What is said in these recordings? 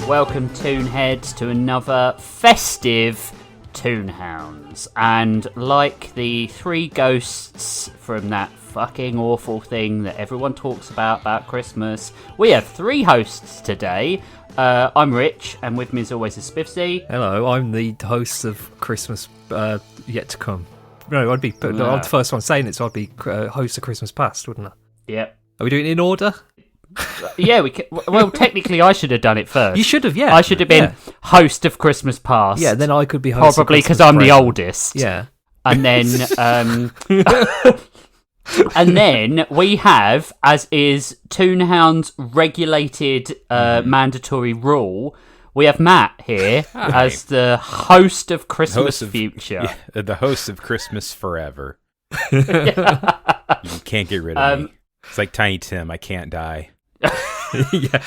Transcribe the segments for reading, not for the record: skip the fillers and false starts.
Welcome, Toonheads, to another festive Toonhounds. And like the three ghosts from that fucking awful thing that everyone talks about Christmas, we have three hosts today. I'm Rich, and with me as always is Spiffsy. Hello, I'm the host of Christmas Yet to Come. No, I'm the first one saying it, so I'd be host of Christmas Past, wouldn't I? Yep. Are we doing it in order? Yeah, we can. Well, technically, I should have done it first. You should have, yeah. I should have been host of Christmas Past. Yeah, then I could be host. Probably because I'm the oldest. Yeah. And then, and then we have, as is Toonhounds' regulated mandatory rule, we have Matt here as the host of Christmas Future. Yeah, the host of Christmas Forever. You can't get rid of me. It's like Tiny Tim, I can't die. Yeah.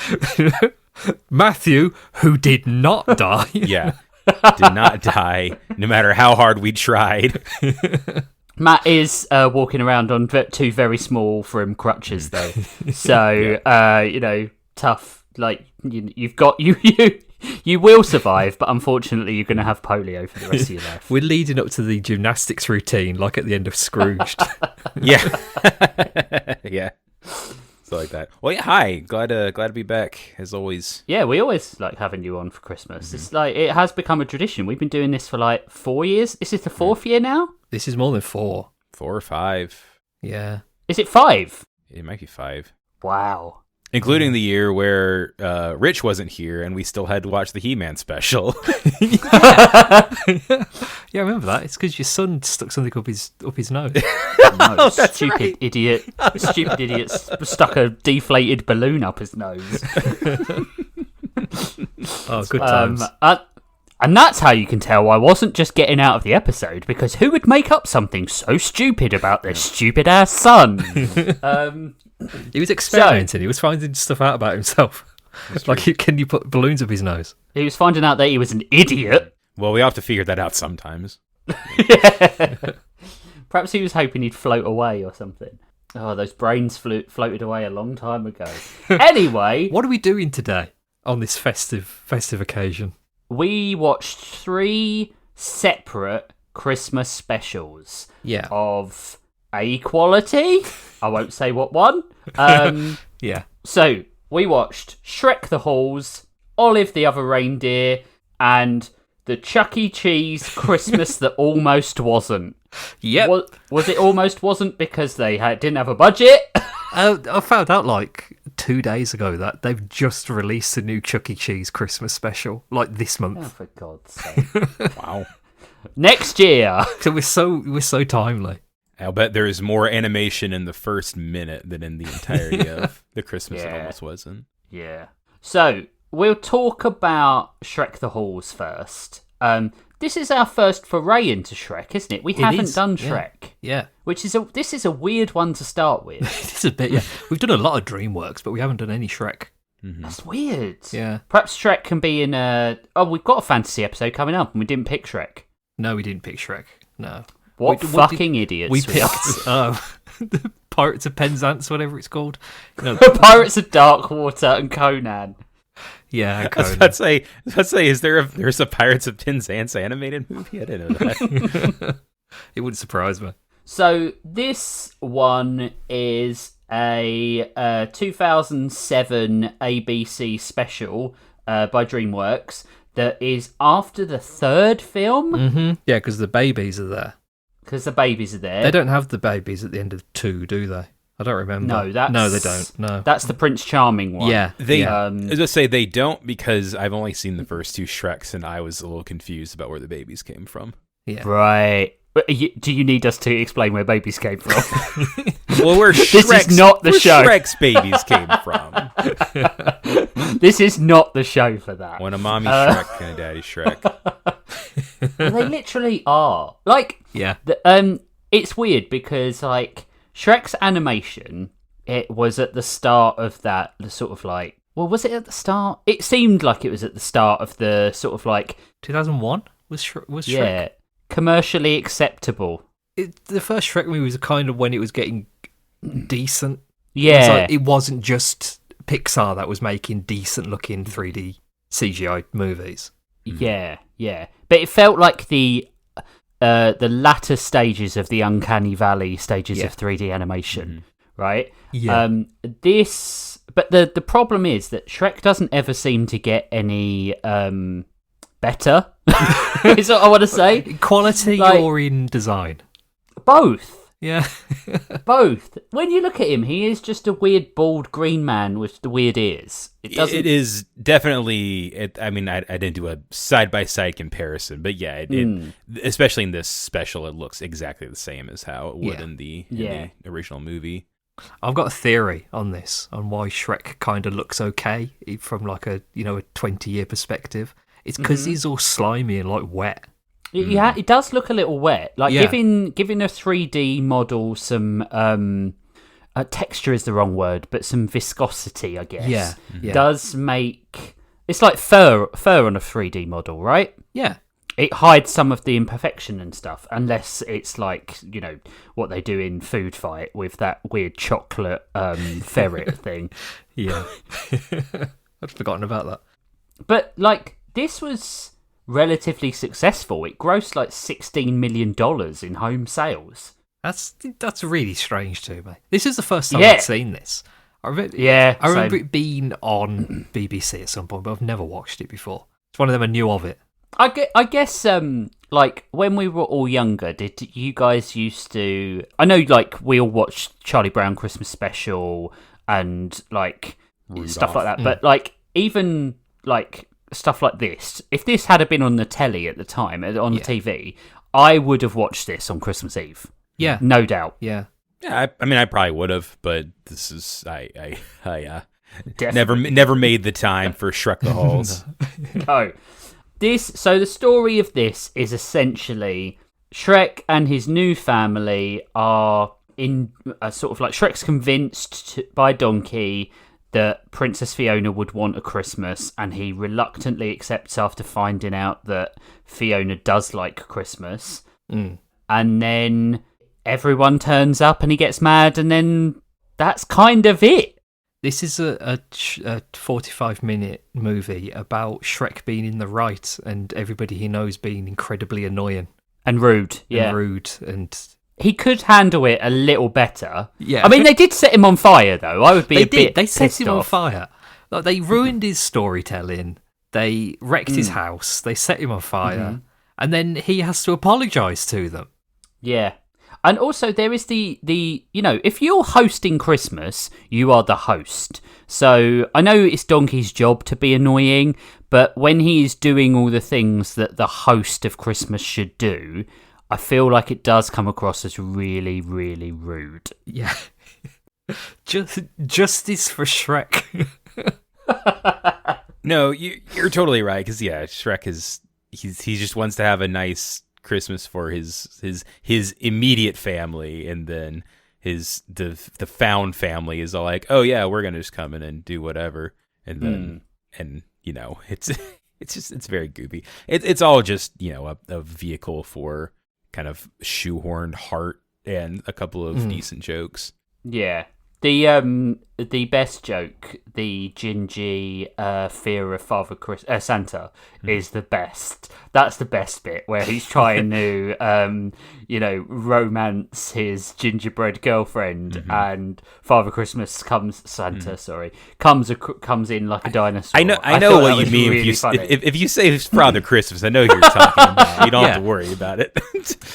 Matthew, who did not die. Yeah, did not die, no matter how hard we tried. Matt is walking around on two very small from crutches, though. So, tough. Like, you've got... You will survive, but unfortunately you're going to have polio for the rest of your life. We're leading up to the gymnastics routine, like at the end of Scrooged. Yeah. Yeah. So like that. Well, yeah, hi. Glad to be back, as always. Yeah, we always like having you on for Christmas. Mm-hmm. It's like, it has become a tradition. We've been doing this for like 4 years. Is this the fourth year now? This is more than 4. 4 or 5. Yeah. Is it 5? It might be 5. Wow. Including the year where Rich wasn't here and we still had to watch the He-Man special. Yeah, I remember that. It's because your son stuck something up his nose. No, stupid idiot. Stupid idiot stuck a deflated balloon up his nose. Oh, good times. And that's how you can tell I wasn't just getting out of the episode, because who would make up something so stupid about their stupid-ass son? He was experimenting. He was finding stuff out about himself. Like, can you put balloons up his nose? He was finding out that he was an idiot. Well, we have to figure that out sometimes. Yeah. Perhaps he was hoping he'd float away or something. Oh, those brains floated away a long time ago. Anyway. What are we doing today on this festive occasion? We watched 3 separate Christmas specials. Yeah. Of A quality. I won't say what one. Yeah. So, we watched Shrek the Halls, Olive the Other Reindeer, and the Chuck E. Cheese Christmas that almost wasn't. Yep. Was it almost wasn't because they didn't have a budget? I found out like 2 days ago that they've just released a new Chuck E. Cheese Christmas special, like this month. Oh, for God's sake. Wow. Next year. So we're so timely. I'll bet there is more animation in the first minute than in the entirety of the Christmas that almost wasn't. Yeah. So, we'll talk about Shrek the Halls first. This is our first foray into Shrek, isn't it? We haven't done Shrek. Yeah. This is a weird one to start with. It's a bit, yeah. We've done a lot of DreamWorks, but we haven't done any Shrek. Mm-hmm. That's weird. Yeah. Perhaps Shrek can be in a... Oh, we've got a fantasy episode coming up, and we didn't pick Shrek. No, we didn't pick Shrek. No. What fucking idiots we picked? The Pirates of Penzance, whatever it's called. No. Pirates of Darkwater and Conan. Yeah, Conan. I was about to say, there's a Pirates of Penzance animated movie? I didn't know that. It wouldn't surprise me. So this one is a 2007 ABC special by DreamWorks that is after the third film. Mm-hmm. Yeah, because the babies are there. Because the babies are there. They don't have the babies at the end of 2, do they? I don't remember. No, they don't. No, that's the Prince Charming one. Yeah, I was gonna say they don't, because I've only seen the first 2 Shreks and I was a little confused about where the babies came from. Yeah, right. Do you need us to explain where babies came from? Well, this is not the show. Shrek's babies came from. This is not the show for that. When a mommy Shrek and a daddy Shrek. Well, they literally are. Like, yeah. It's weird because like Shrek's animation, it was at the start of that sort of like. Well, was it at the start? It seemed like it was at the start of the sort of like 2001 was Shrek. Yeah. Commercially acceptable. The first Shrek movie was kind of when it was getting decent. Yeah. It wasn't just Pixar that was making decent looking 3D CGI movies. Yeah. But it felt like the latter stages of the Uncanny Valley stages of 3D animation, right? Yeah. But the problem is that Shrek doesn't ever seem to get any better. Is what I want to say. Quality or in design? Both. Yeah. Both. When you look at him, he is just a weird, bald green man with the weird ears. It is definitely. I didn't do a side-by-side comparison, but yeah, especially in this special, it looks exactly the same as how it would in the original movie. I've got a theory on this, on why Shrek kind of looks okay from like a 20-year perspective. It's because he's all slimy and like wet. Yeah, it does look a little wet. Like giving a 3D model some texture is the wrong word, but some viscosity, I guess. Yeah. Does make it's like fur on a 3D model, right? Yeah. It hides some of the imperfection and stuff, unless it's like, what they do in Food Fight with that weird chocolate ferret thing. Yeah. I'd forgotten about that. But like this was relatively successful. It grossed like $16 million in home sales. That's really strange to me. This is the first time I've seen this. I remember it being on BBC at some point, but I've never watched it before. It's one of them I knew of it. I guess like when we were all younger, did you guys used to? I know like we all watched Charlie Brown Christmas Special and like stuff like that, but like even like stuff like this, if this had been on the telly at the time, on the TV, I would have watched this on Christmas Eve. Yeah. No doubt. Yeah. Yeah, I probably would have, but this is I never made the time for Shrek the Halls. No. So the story of this is essentially Shrek and his new family are in a sort of like Shrek's convinced by Donkey that Princess Fiona would want a Christmas, and he reluctantly accepts after finding out that Fiona does like Christmas. And then everyone turns up and he gets mad, and then that's kind of it. This is a 45-minute movie about Shrek being in the right and everybody he knows being incredibly annoying. And rude, and he could handle it a little better. Yeah. I mean, they did set him on fire, though. I would be They set him on off. fire. Like, they ruined his storytelling. They wrecked his house. They set him on fire. And then he has to apologise to them. Yeah. And also there is the if you're hosting Christmas, you are the host. So I know it's Donkey's job to be annoying, but when he's doing all the things that the host of Christmas should do, I feel like it does come across as really, really rude. Yeah. Justice for Shrek. No, you're totally right, because Shrek he just wants to have a nice Christmas for his immediate family, and then the found family is all like, oh yeah, we're gonna just come in and do whatever, and then it's very goofy. It's all just a vehicle for kind of shoehorned heart and a couple of decent jokes. Yeah. The best joke, the Gingy fear of Santa, is the best. That's the best bit, where he's trying to romance his gingerbread girlfriend, and Father Christmas comes in like a dinosaur. I know what you mean. Really if you say Father Christmas, I know who you're talking about. You don't have to worry about it.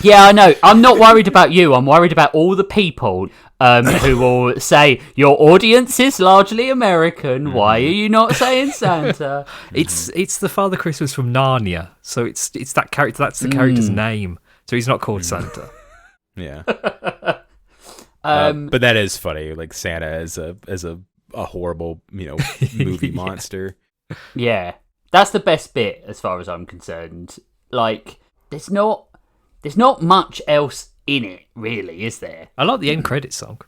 Yeah, I know. I'm not worried about you. I'm worried about all the people who will say, your audience is largely American. Why are you not saying Santa? It's the Father Christmas from Narnia, so it's that character. That's the character's name. So he's not called Santa. Yeah. But that is funny. Like Santa as a horrible movie monster. Yeah, that's the best bit as far as I'm concerned. Like, there's not much else in it, really, is there? I like the end credits song.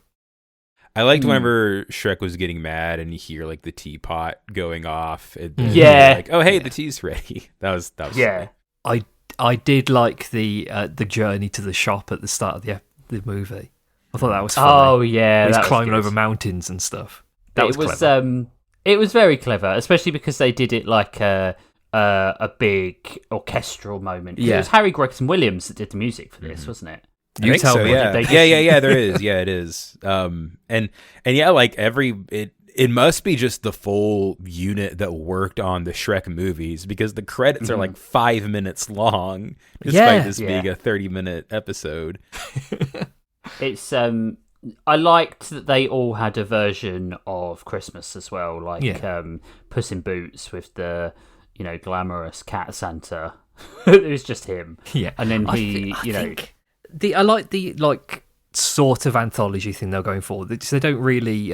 I liked whenever Shrek was getting mad and you hear like the teapot going off. And like, oh hey, the tea's ready. That was yeah. Funny. I did like the journey to the shop at the start of the movie. I thought that was funny. Oh yeah, he's that climbing was over mountains and stuff. It was clever. It was very clever, especially because they did it like a big orchestral moment. Yeah. It was Harry Gregson Williams that did the music for this, wasn't it? You tell me. Yeah. There is. Yeah, it is. And yeah, like it must be just the full unit that worked on the Shrek movies, because the credits are like 5 minutes long, despite this being a 30-minute episode. It's I liked that they all had a version of Christmas as well, like Puss in Boots with the glamorous cat Santa. It was just him. Yeah, and then I like the sort of anthology thing they're going for. They don't really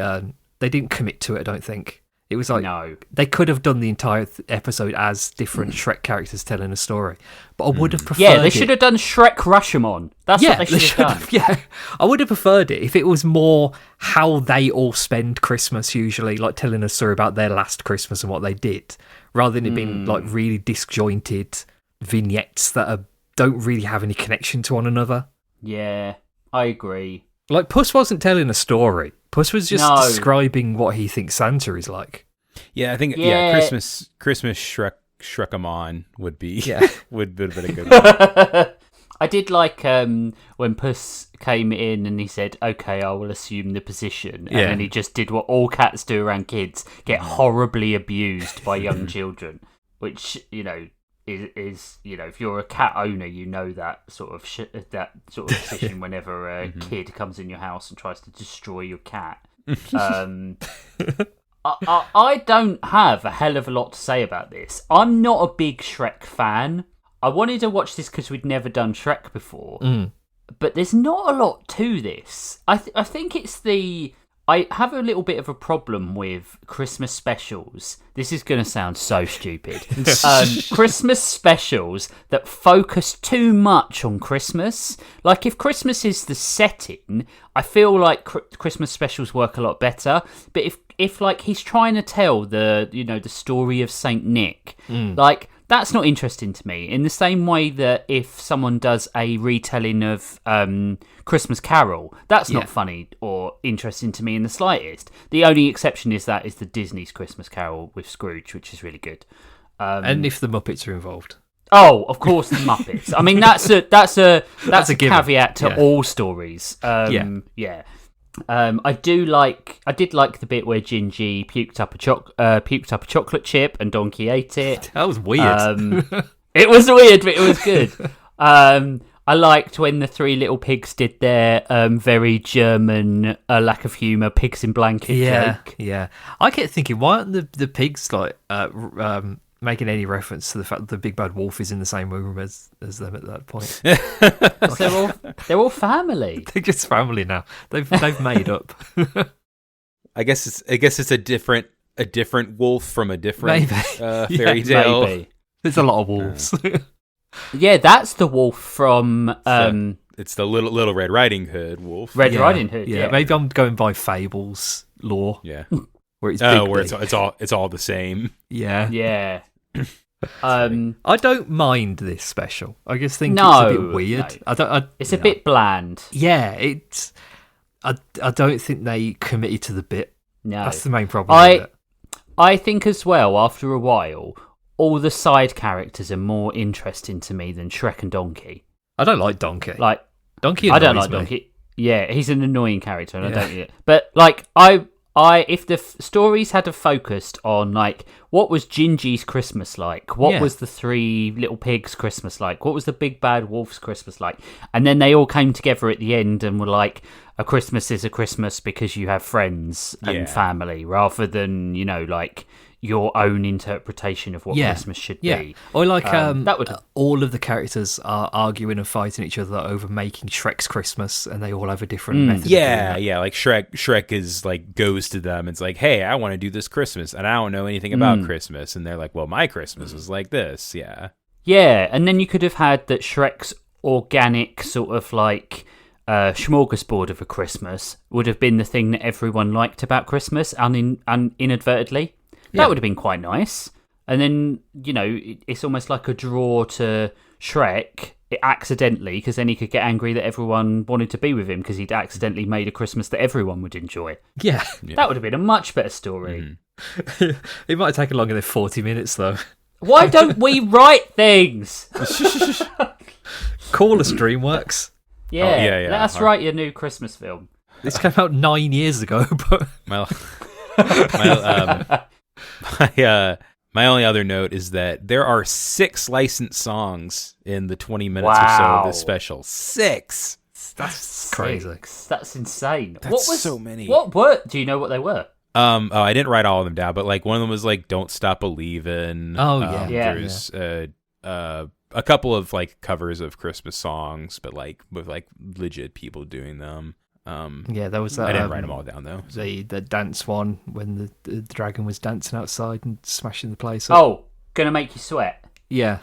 they didn't commit to it. I don't think it was like they could have done the entire episode as different Shrek characters telling a story, but I would have preferred. Yeah, they should have done Shrek Rashomon. That's what they should have done. Yeah, I would have preferred it if it was more how they all spend Christmas usually, like telling a story about their last Christmas and what they did, rather than it being like really disjointed vignettes that don't really have any connection to one another. Yeah, I agree. Like, Puss wasn't telling a story. Puss was just describing what he thinks Santa is like. Yeah, I think Christmas Shrekamon would be would have been a good one. I did like when Puss came in and he said, "Okay, I will assume the position," and then he just did what all cats do around kids: get horribly abused by young children, which is if you're a cat owner, that sort of position whenever a kid comes in your house and tries to destroy your cat. I don't have a hell of a lot to say about this. I'm not a big Shrek fan. I wanted to watch this because we'd never done Shrek before, but there's not a lot to this. I think it's I have a little bit of a problem with Christmas specials. This is going to sound so stupid. Christmas specials that focus too much on Christmas. Like, if Christmas is the setting, I feel like Christmas specials work a lot better. But if like he's trying to tell the story of Saint Nick, like, that's not interesting to me. In the same way that if someone does a retelling of Christmas Carol, that's not funny or interesting to me in the slightest. The only exception is the Disney's Christmas Carol with Scrooge, which is really good. And if the Muppets are involved. Oh, of course, the Muppets. I mean, that's a caveat to all stories. Yeah. I did like the bit where Gingy puked up a chocolate chip and Donkey ate it. That was weird. It was weird, but it was good. I liked when the three little pigs did their very German lack of humour pigs in blanket joke. Yeah. I kept thinking, why aren't the pigs like making any reference to the fact that the big bad wolf is in the same room as them at that point? They're all family. They're just family now. They've made up. I guess it's a different wolf from a different fairy tale. Maybe. There's a lot of wolves. Yeah, that's the wolf from. It's the little Red Riding Hood wolf. Riding Hood. Yeah, maybe I'm going by Fables lore. Yeah, where it's it's all the same. Yeah. I don't mind this special. I just think it's a bit weird. No. It's a bit bland. Yeah, it's. I don't think they committed to the bit. No, that's the main problem with it. I think as well, after a while, all the side characters are more interesting to me than Shrek and Donkey. I don't like Donkey. Like Donkey, I don't like Donkey. Yeah, he's an annoying character, and I don't. Yeah. But like if the stories had focused on like what was Gingy's Christmas like, what was the three little pigs' Christmas like, what was the big bad wolf's Christmas like, and then they all came together at the end and were like, a Christmas is a Christmas because you have friends and family, rather than like your own interpretation of what Christmas should be. Or like that would all of the characters are arguing and fighting each other over making Shrek's Christmas, and they all have a different method. Yeah, like Shrek is like goes to them and it's like, hey, I want to do this Christmas and I don't know anything about Christmas, and they're like, well, my Christmas is like this. Yeah, and then you could have had that Shrek's organic sort of like smorgasbord of a Christmas would have been the thing that everyone liked about Christmas inadvertently. That would have been quite nice. And then, it's almost like a draw to Shrek accidentally, because then he could get angry that everyone wanted to be with him because he'd accidentally made a Christmas that everyone would enjoy. Yeah. That would have been a much better story. It might take longer than 40 minutes, though. Why don't we write things? Call us, DreamWorks. Yeah, let us write your new Christmas film. This came out 9 years ago, but... My only other note is that there are 6 licensed songs in the 20 minutes or so of this special. 6! That's crazy. That's insane. That's so many. What were? Do you know what they were? I didn't write all of them down, but like one of them was like "Don't Stop Believin'." Oh yeah, There's a couple of like covers of Christmas songs, but like with like legit people doing them. There was that. I didn't write them all down though. The dance one when the dragon was dancing outside and smashing the place up. Oh, Gonna Make You Sweat. Yeah.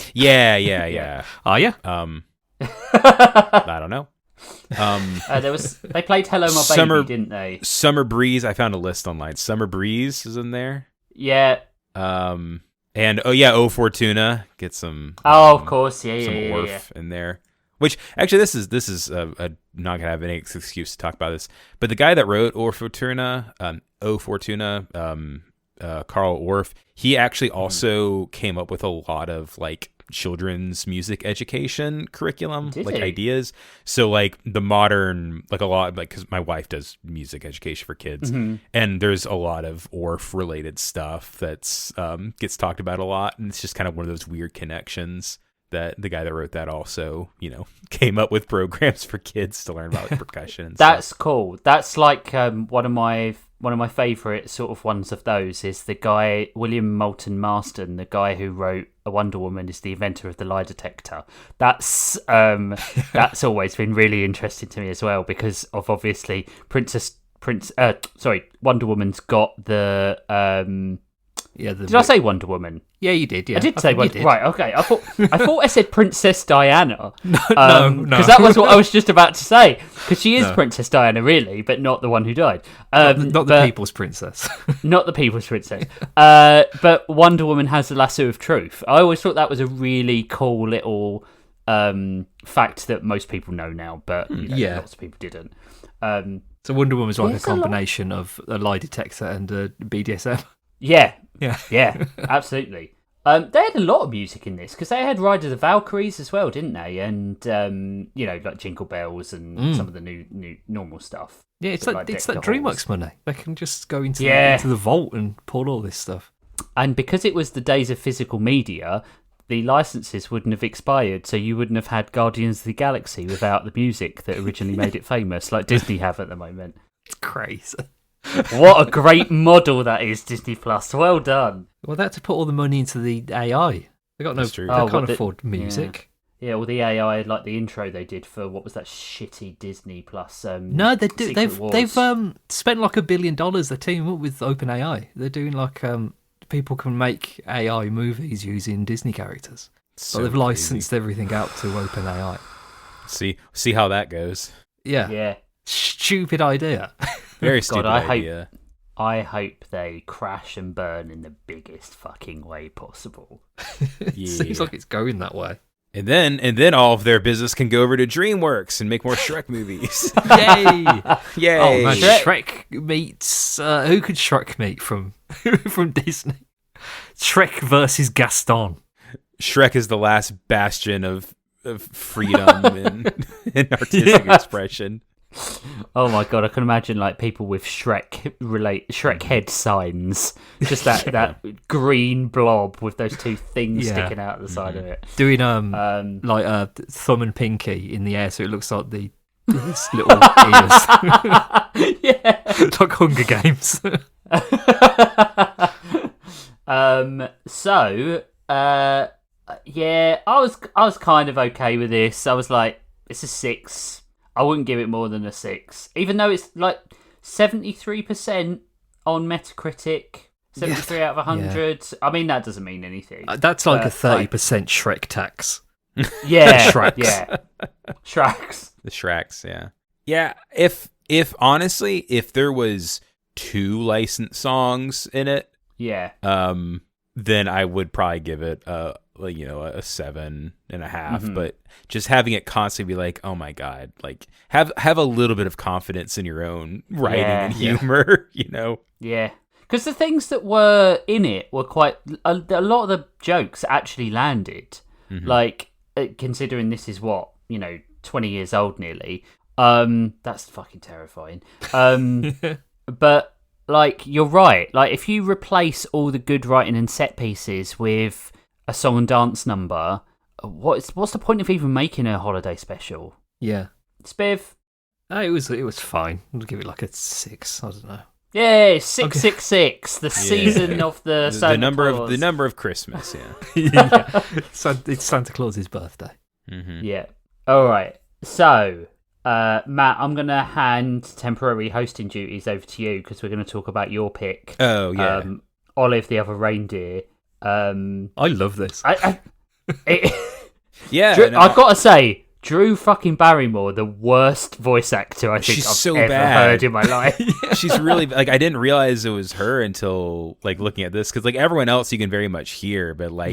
Oh yeah. I don't know. They played Hello My Baby, didn't they? Summer Breeze, I found a list online. Summer Breeze is in there. Yeah. And Oh Fortuna, get some of course, some Orff in there. Which actually this is not gonna have any excuse to talk about this. But the guy that wrote O Fortuna, Carl Orff, he actually also came up with a lot of like children's music education curriculum, ideas. So like the modern, like a lot, like because my wife does music education for kids, and there's a lot of Orff related stuff that's gets talked about a lot, and it's just kind of one of those weird connections that the guy that wrote that also, came up with programs for kids to learn about like, percussion. And That's stuff. Cool. That's like one of my favourite sort of ones of those is the guy William Moulton Marston, the guy who wrote A Wonder Woman, is the inventor of the lie detector. That's always been really interesting to me as well because of obviously Wonder Woman's got the. Did I say Wonder Woman? Yeah, you did. Yeah, I did say Wonder Woman. Right, okay. I thought I said Princess Diana. No. Because that was what I was just about to say. Because she is Princess Diana, really, but not the one who died. Not the people's princess. Not the people's princess. But Wonder Woman has the lasso of truth. I always thought that was a really cool little fact that most people know now, but lots of people didn't. So Wonder Woman's like a combination of a lie detector and a BDSM. Yeah, absolutely. They had a lot of music in this because they had Ride of the Valkyries as well, didn't they? And like Jingle Bells and some of the new normal stuff. Yeah, it's that DreamWorks money. They can just go into the vault and pull all this stuff. And because it was the days of physical media, the licenses wouldn't have expired, so you wouldn't have had Guardians of the Galaxy without the music that originally made it famous, like Disney have at the moment. It's crazy. What a great model that is, Disney Plus. Well done. Well, they had to put all the money into the AI. They got no. They can't afford music. Yeah, well, the AI, like the intro they did for what was that shitty Disney Plus? No, they do. They've spent like $1 billion. They're teaming up with OpenAI. They're doing like people can make AI movies using Disney characters. So they've licensed everything out to OpenAI. See how that goes. Yeah. Stupid idea. Very stupid idea. I hope they crash and burn in the biggest fucking way possible. Seems like it's going that way. And then all of their business can go over to DreamWorks and make more Shrek movies. Yay! Yay! Oh man, Shrek meets who could Shrek meet from Disney? Shrek versus Gaston. Shrek is the last bastion of freedom and artistic expression. Oh my god, I can imagine like people with Shrek head signs. Just that green blob with those two things sticking out the side of it. Doing like thumb and pinky in the air so it looks like these little ears. Yeah. Like Hunger Games. I was kind of okay with this. I was like, it's a 6. I wouldn't give it more than a 6, even though it's like 73% on Metacritic, 73 out of 100. Yeah. I mean, that doesn't mean anything. That's like a 30% Shrek tax. Yeah, Shreks. Yeah, Shreks. The Shreks, yeah, yeah. If honestly, if there was 2 licensed songs in it, then I would probably give it a 7.5, but just having it constantly be like, oh my god, like have a little bit of confidence in your own writing and humor, Yeah, Because the things that were in it were quite... A lot of the jokes actually landed. Mm-hmm. Like, considering this is 20 years old nearly. That's fucking terrifying. But, like, you're right. Like, if you replace all the good writing and set pieces with a song and dance number, what's the point of even making a holiday special? Yeah. Spiv? It was fine. I'll give it like a 6. I don't know. Yeah, 666, the season of the Santa Claus. The number of Christmas, yeah. Yeah. It's Santa Claus's birthday. Mm-hmm. Yeah. All right. So, Matt, I'm going to hand temporary hosting duties over to you because we're going to talk about your pick. Oh, yeah. Olive the Other Reindeer. I love this. Yeah. Drew, I've got to say, Drew fucking Barrymore, the worst voice actor I think I've ever heard in my life. She's really, like, I didn't realize it was her until, like, looking at this, because, like, everyone else you can very much hear, but, like,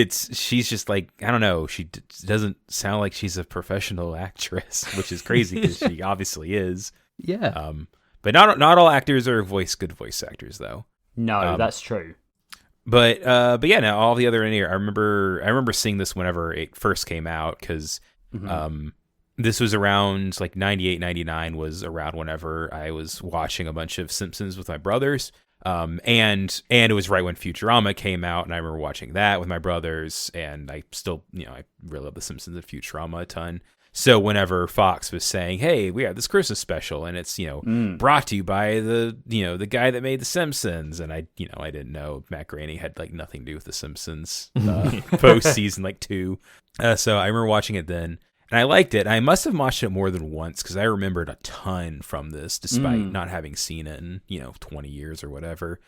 she's just, like, I don't know, she doesn't sound like she's a professional actress, which is crazy, because she obviously is. Yeah. But not all actors are good voice actors, though. No, that's true. But yeah, now all the other Reindeer, I remember seeing this whenever it first came out, because this was around like 98, 99 was around whenever I was watching a bunch of Simpsons with my brothers. And it was right when Futurama came out, and I remember watching that with my brothers, and I still, I really love the Simpsons and Futurama a ton. So whenever Fox was saying, "Hey, we have this Christmas special, and it's brought to you by the guy that made the Simpsons," and I didn't know Matt Groening had like nothing to do with the Simpsons post season like 2. So I remember watching it then, and I liked it. I must have watched it more than once because I remembered a ton from this, despite not having seen it in 20 years or whatever.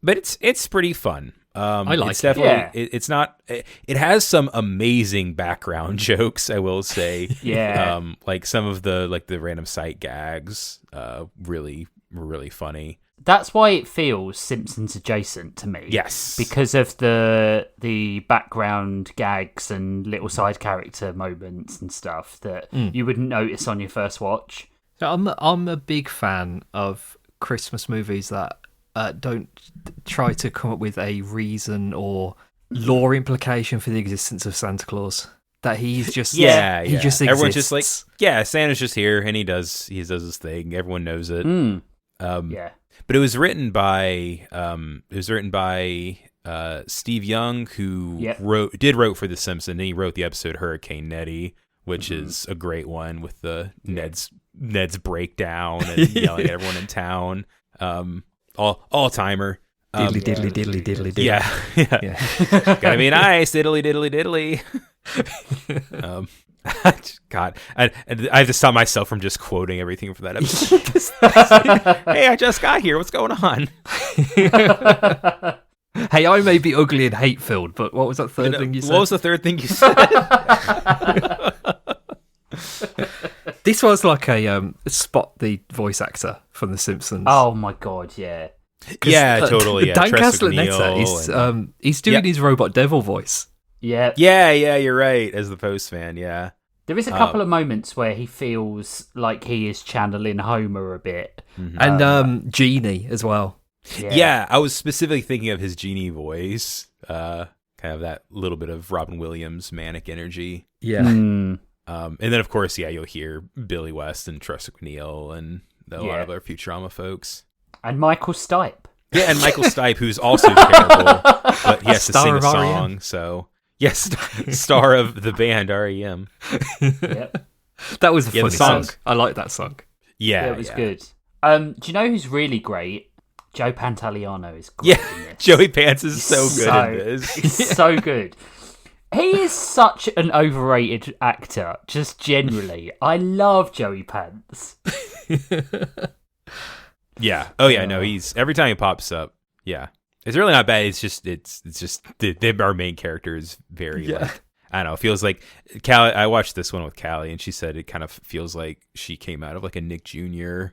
But it's pretty fun. I like it's definitely it's not. It has some amazing background jokes, I will say. Yeah. Like some of the random sight gags, really funny. That's why it feels Simpsons adjacent to me. Yes, because of the background gags and little side character moments and stuff that you wouldn't notice on your first watch. So I'm a big fan of Christmas movies that don't try to come up with a reason or lore implication for the existence of Santa Claus. That he's just he just exists. Everyone's just like, Santa's just here and he does his thing. Everyone knows it. But it was written by Steve Young, who wrote for The Simpsons, and he wrote the episode Hurricane Nettie, which is a great one with the Ned's breakdown and yelling at everyone in town. All timer. Diddly diddly diddly diddly. Yeah. Gotta be nice, diddly diddly diddly. God, I have to stop myself from just quoting everything from that episode. Hey, I just got here. What's going on? Hey, I may be ugly and hate-filled, but what was that third thing you said? What was the third thing you said? This was like a Spot the voice actor from The Simpsons. Oh my god, yeah. Yeah, totally. Yeah. Dan Castellaneta, he's doing his Robot Devil voice. Yeah. Yeah, you're right, as the postman, yeah. There is a couple of moments where he feels like he is channeling Homer a bit. Mm-hmm. And Genie as well. Yeah, I was specifically thinking of his Genie voice. Kind of that little bit of Robin Williams manic energy. Yeah. And then, of course, you'll hear Billy West and Trust McNeil and a lot of other Futurama folks. And Michael Stipe. Yeah, and Michael Stipe, who's also terrible, but he has to sing a song, REM. So... Yes, star of the band REM. Yep. That was a funny song. I like that song. Yeah, it was good. Do you know who's really great? Joe Pantoliano is great in this. Joey Pants is so good in this. He's so good. He is such an overrated actor, just generally. I love Joey Pants. Yeah. Oh, yeah, no, he's... Every time he pops up, yeah. It's really not bad. It's just our main character is very like, I don't know. It feels like Callie. I watched this one with Callie, and she said it kind of feels like she came out of like a Nick Jr.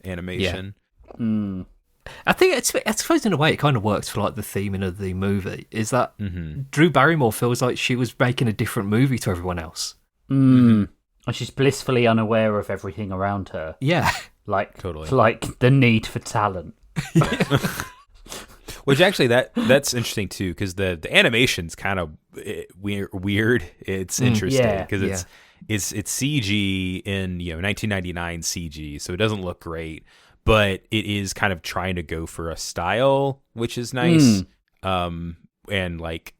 Animation. Yeah. I think I suppose in a way it kind of works for like the theming of the movie. Is that Drew Barrymore feels like she was making a different movie to everyone else. And she's blissfully unaware of everything around her. Yeah, like totally, like the need for talent. Which actually that's interesting too, because the animation's kind of weird. It's interesting because it's CG in 1999 CG, so it doesn't look great, but it is kind of trying to go for a style, which is nice. And like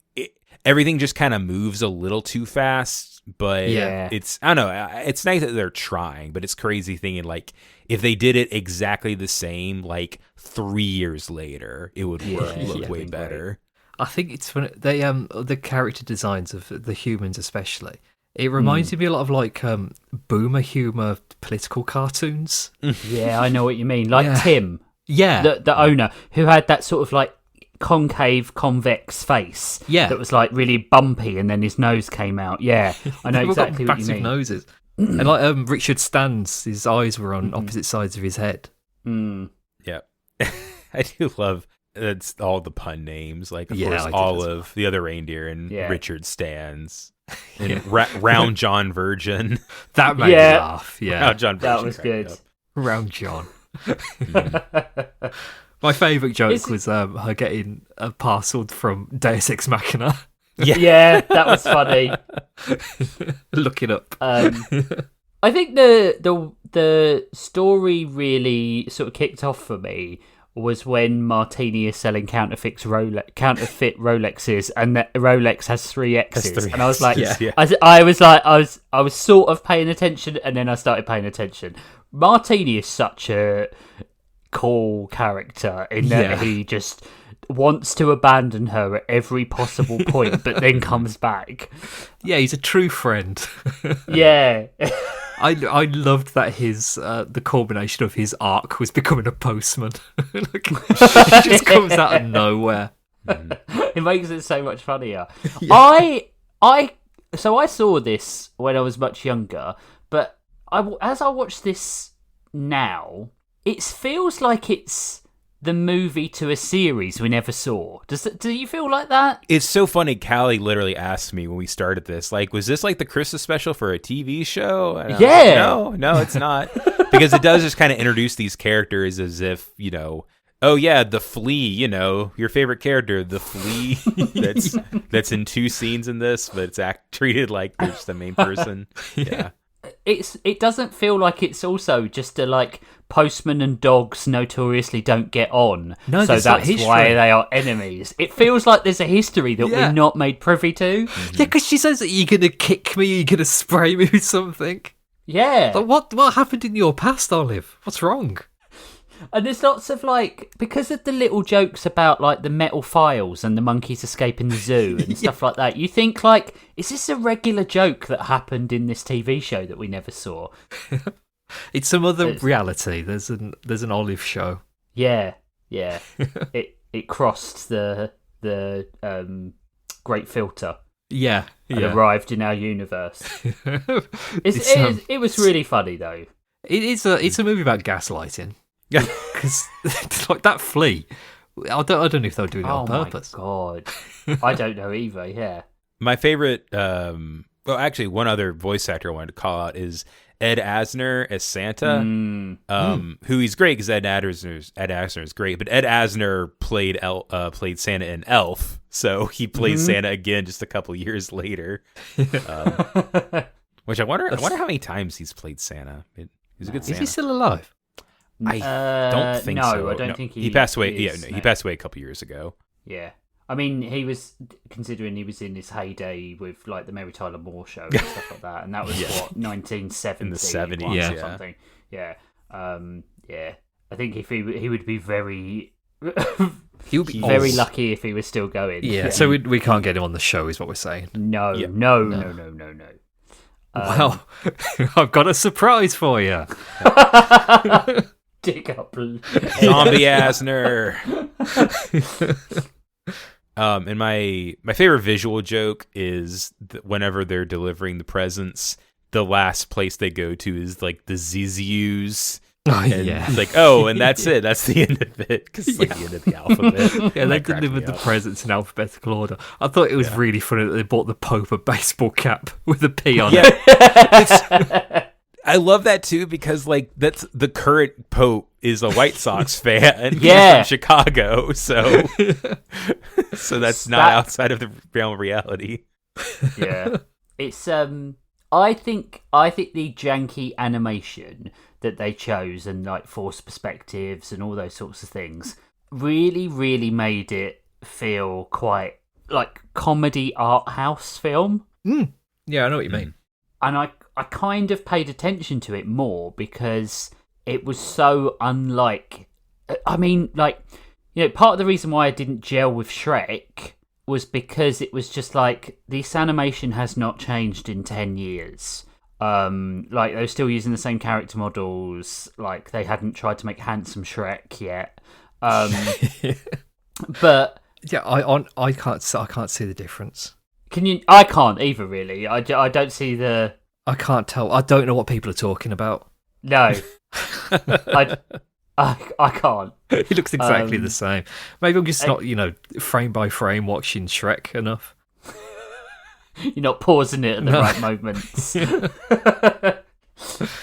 everything just kind of moves a little too fast, but it's, I don't know, it's nice that they're trying, but it's crazy thinking like if they did it exactly the same like 3 years later, it would look way better. I think it's when they the character designs of the humans especially. It reminds me a lot of like boomer humor political cartoons. Yeah, I know what you mean. Like Tim, the owner, who had that sort of like concave, convex face. Yeah, that was like really bumpy, and then his nose came out. Yeah, I know exactly what you mean. Noses, and like Richard Stan's, his eyes were on opposite sides of his head. Yeah, I do love. It's all the pun names, like of course Olive, the Other Reindeer, and Richard Stans, and Round John Virgin. That made me laugh. Yeah, Round John Virgin, that was good. Round John. My favourite joke was her getting parcelled from Deus Ex Machina. Yeah, that was funny. Look it up. I think the story really sort of kicked off for me was when Martini is selling counterfeit Rolexes, and that Rolex has 3 X's, and I was like, I was sort of paying attention, and then I started paying attention. Martini is such a cool character in that he just wants to abandon her at every possible point, but then comes back. Yeah, he's a true friend. Yeah. I loved that his the culmination of his arc was becoming a postman. It just comes out of nowhere. It makes it so much funnier. Yeah. I saw this when I was much younger, but as I watch this now, it feels like it's the movie to a series we never saw. Do you feel like that? It's so funny. Callie literally asked me when we started this, like, was this like the Christmas special for a TV show? And like, no, it's not. Because it does just kind of introduce these characters as if, oh yeah, the Flea, your favorite character, the Flea, that's in 2 scenes in this, but it's treated like they're just the main person. Yeah. It doesn't feel like it's also just a like postman and dogs notoriously don't get on, so that's why they are enemies. It feels like there's a history that we're not made privy to. Yeah, because she says that you're gonna kick me, you're gonna spray me with something. Yeah, like what happened in your past, Olive? What's wrong? And there's lots of like, because of the little jokes about like the metal files and the monkeys escaping the zoo and stuff like that, you think like, is this a regular joke that happened in this TV show that we never saw? It's some other reality. There's an Olive show. Yeah. It crossed the great filter. Yeah. And arrived in our universe. It was really funny though. It's a movie about gaslighting. Yeah, because like that flea, I don't know if they were doing it on purpose. Oh my god, I don't know either. Yeah, my favorite. Well, actually, one other voice actor I wanted to call out is Ed Asner as Santa. Who he's great because Ed Asner is great, but Ed Asner played Santa in Elf, so he plays Santa again just a couple years later. Which I wonder how many times he's played Santa. He's a good Santa. Is he still alive? I don't think so. I don't think he passed away. He passed away a couple years ago. Yeah, I mean, he was considering he was in his heyday with like the Mary Tyler Moore Show and stuff like that, and that was what 1970 in the 70s, or something. Yeah, I think if he would be very. He would be very lucky if he was still going. Yeah, so we can't get him on the show, is what we're saying. No. Well, I've got a surprise for you. Dig up Zombie Asner. And my favorite visual joke is that whenever they're delivering the presents, the last place they go to is like the Zizius. And that's it. That's the end of it. Because it's like the end of the alphabet. Yeah, they delivered the presents in alphabetical order. I thought it was really funny that they bought the Pope a baseball cap with a P on it. I love that too because like that's the current Pope is a White Sox fan. Yeah. He's from Chicago, so that's not outside of the realm of reality. Yeah, it's I think the janky animation that they chose and like forced perspectives and all those sorts of things really, really made it feel quite like comedy art house film. Yeah, I know what you mean. And I kind of paid attention to it more because it was so unlike. I mean, like, you know, part of the reason why I didn't gel with Shrek was because it was just like this animation has not changed in 10 years. Like they were still using the same character models. Like they hadn't tried to make handsome Shrek yet. But yeah, I can't see the difference. Can you? I can't either. Really, I don't see the. I can't tell. I don't know what people are talking about. No, I can't. It looks exactly the same. Maybe I'm just not, frame by frame watching Shrek enough. You're not pausing it at the right moments.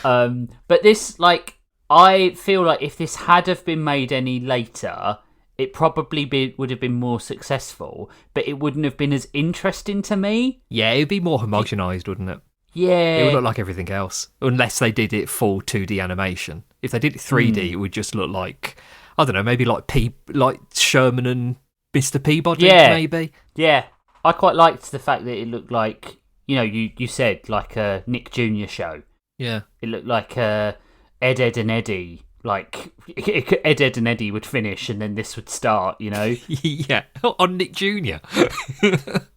But this, like, I feel like if this had have been made any later, it probably would have been more successful, but it wouldn't have been as interesting to me. Yeah, it'd be more homogenized, wouldn't it? Yeah. It would look like everything else, unless they did it full 2D animation. If they did it 3D, it would just look like, I don't know, maybe like Sherman and Mr. Peabody, maybe. Yeah. I quite liked the fact that it looked like, you said, like a Nick Jr. show. Yeah. It looked like Ed, and Eddie. Like, Ed, and Eddie would finish and then this would start, Yeah, on Nick Jr.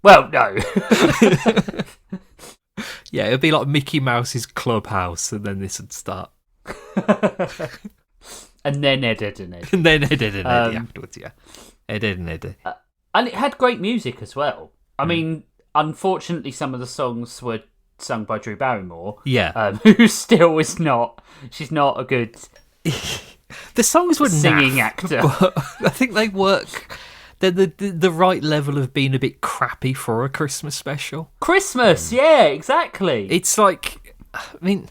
Well, no. Yeah, it'd be like Mickey Mouse's Clubhouse and then this would start. And then Ed, and Eddie. And then Ed, and Eddie afterwards, yeah. Ed, and Eddie. And it had great music as well. I mean, unfortunately, some of the songs were sung by Drew Barrymore. Yeah. Who still is not... She's not a good... The songs were singing actor. But I think they work... They're the right level of being a bit crappy for a Christmas special. Christmas, yeah, exactly. It's like... I mean...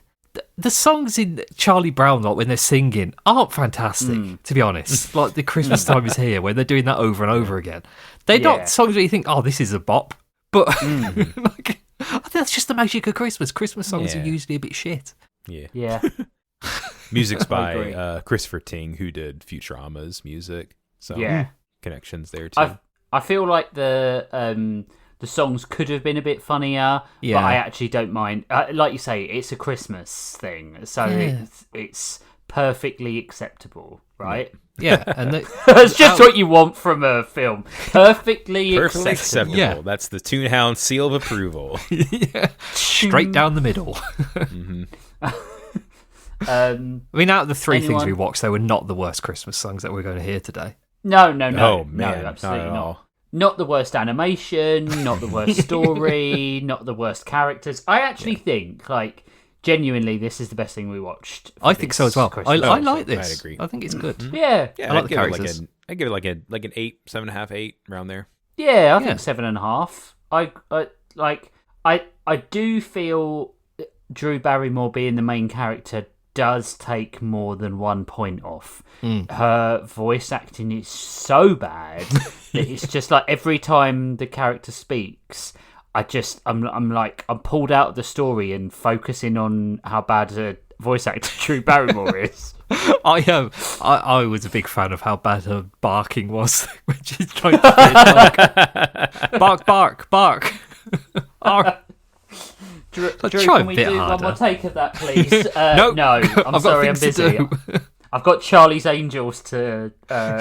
The songs in Charlie Brown, like when they're singing, aren't fantastic, to be honest. Like the Christmas Time Is Here, where they're doing that over and over again. They're not songs where you think, oh, this is a bop. But like, I think that's just the magic of Christmas. Christmas songs are usually a bit shit. Yeah. Music's by Christopher Ting, who did Futurama's music. So connections there too. I feel like the songs could have been a bit funnier, but I actually don't mind. Like you say, it's a Christmas thing, so it's perfectly acceptable, right? Yeah, and that's just what you want from a film. Perfectly acceptable. Yeah. That's the Toonhounds seal of approval. Straight down the middle. I mean, out of the three things we watched, they were not the worst Christmas songs that we're going to hear today. No, oh, man, no, absolutely not. Not the worst animation, not the worst story, not the worst characters. I actually think, like, genuinely, this is the best thing we watched. I think so as well. I like this. I agree. I think it's good. Mm-hmm. Yeah, I like the characters. I give it like an 8, 7.5, 8 around there. Yeah, I think 7.5. I do feel Drew Barrymore being the main character does take more than 1 point off. Her voice acting is so bad that it's just like every time the character speaks, I'm pulled out of the story and focusing on how bad a voice actor Drew Barrymore is. I was a big fan of how bad her barking was when she's trying to bark. Drew, can we do one more take of that, please? No, I'm sorry, I'm busy. I've got Charlie's Angels to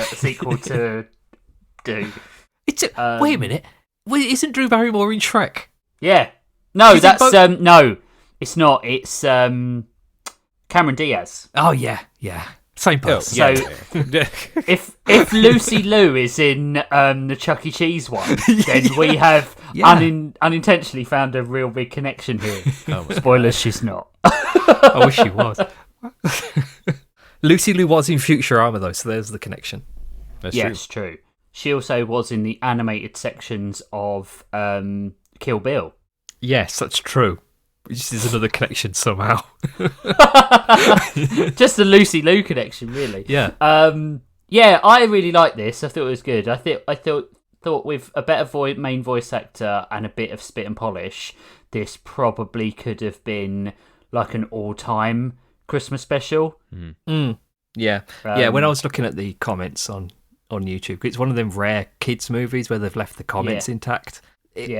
sequel to do. Wait a minute. Isn't Drew Barrymore in Shrek? Yeah. No, no, it's not. It's Cameron Diaz. Oh yeah. Same person. So if Lucy Liu is in the Chuck E. Cheese one, then we have unintentionally found a real big connection here. Spoilers, she's not. I wish she was. Lucy Liu was in Futurama though, so there's the connection. That's true. She also was in the animated sections of Kill Bill. Yes, that's true. which is another connection somehow. Just a Lucy Liu connection, really. Yeah. Yeah, I really like this. I thought it was good. I thought with a better main voice actor and a bit of spit and polish, this probably could have been like an all-time Christmas special. Yeah. When I was looking at the comments on YouTube, it's one of them rare kids movies where they've left the comments intact.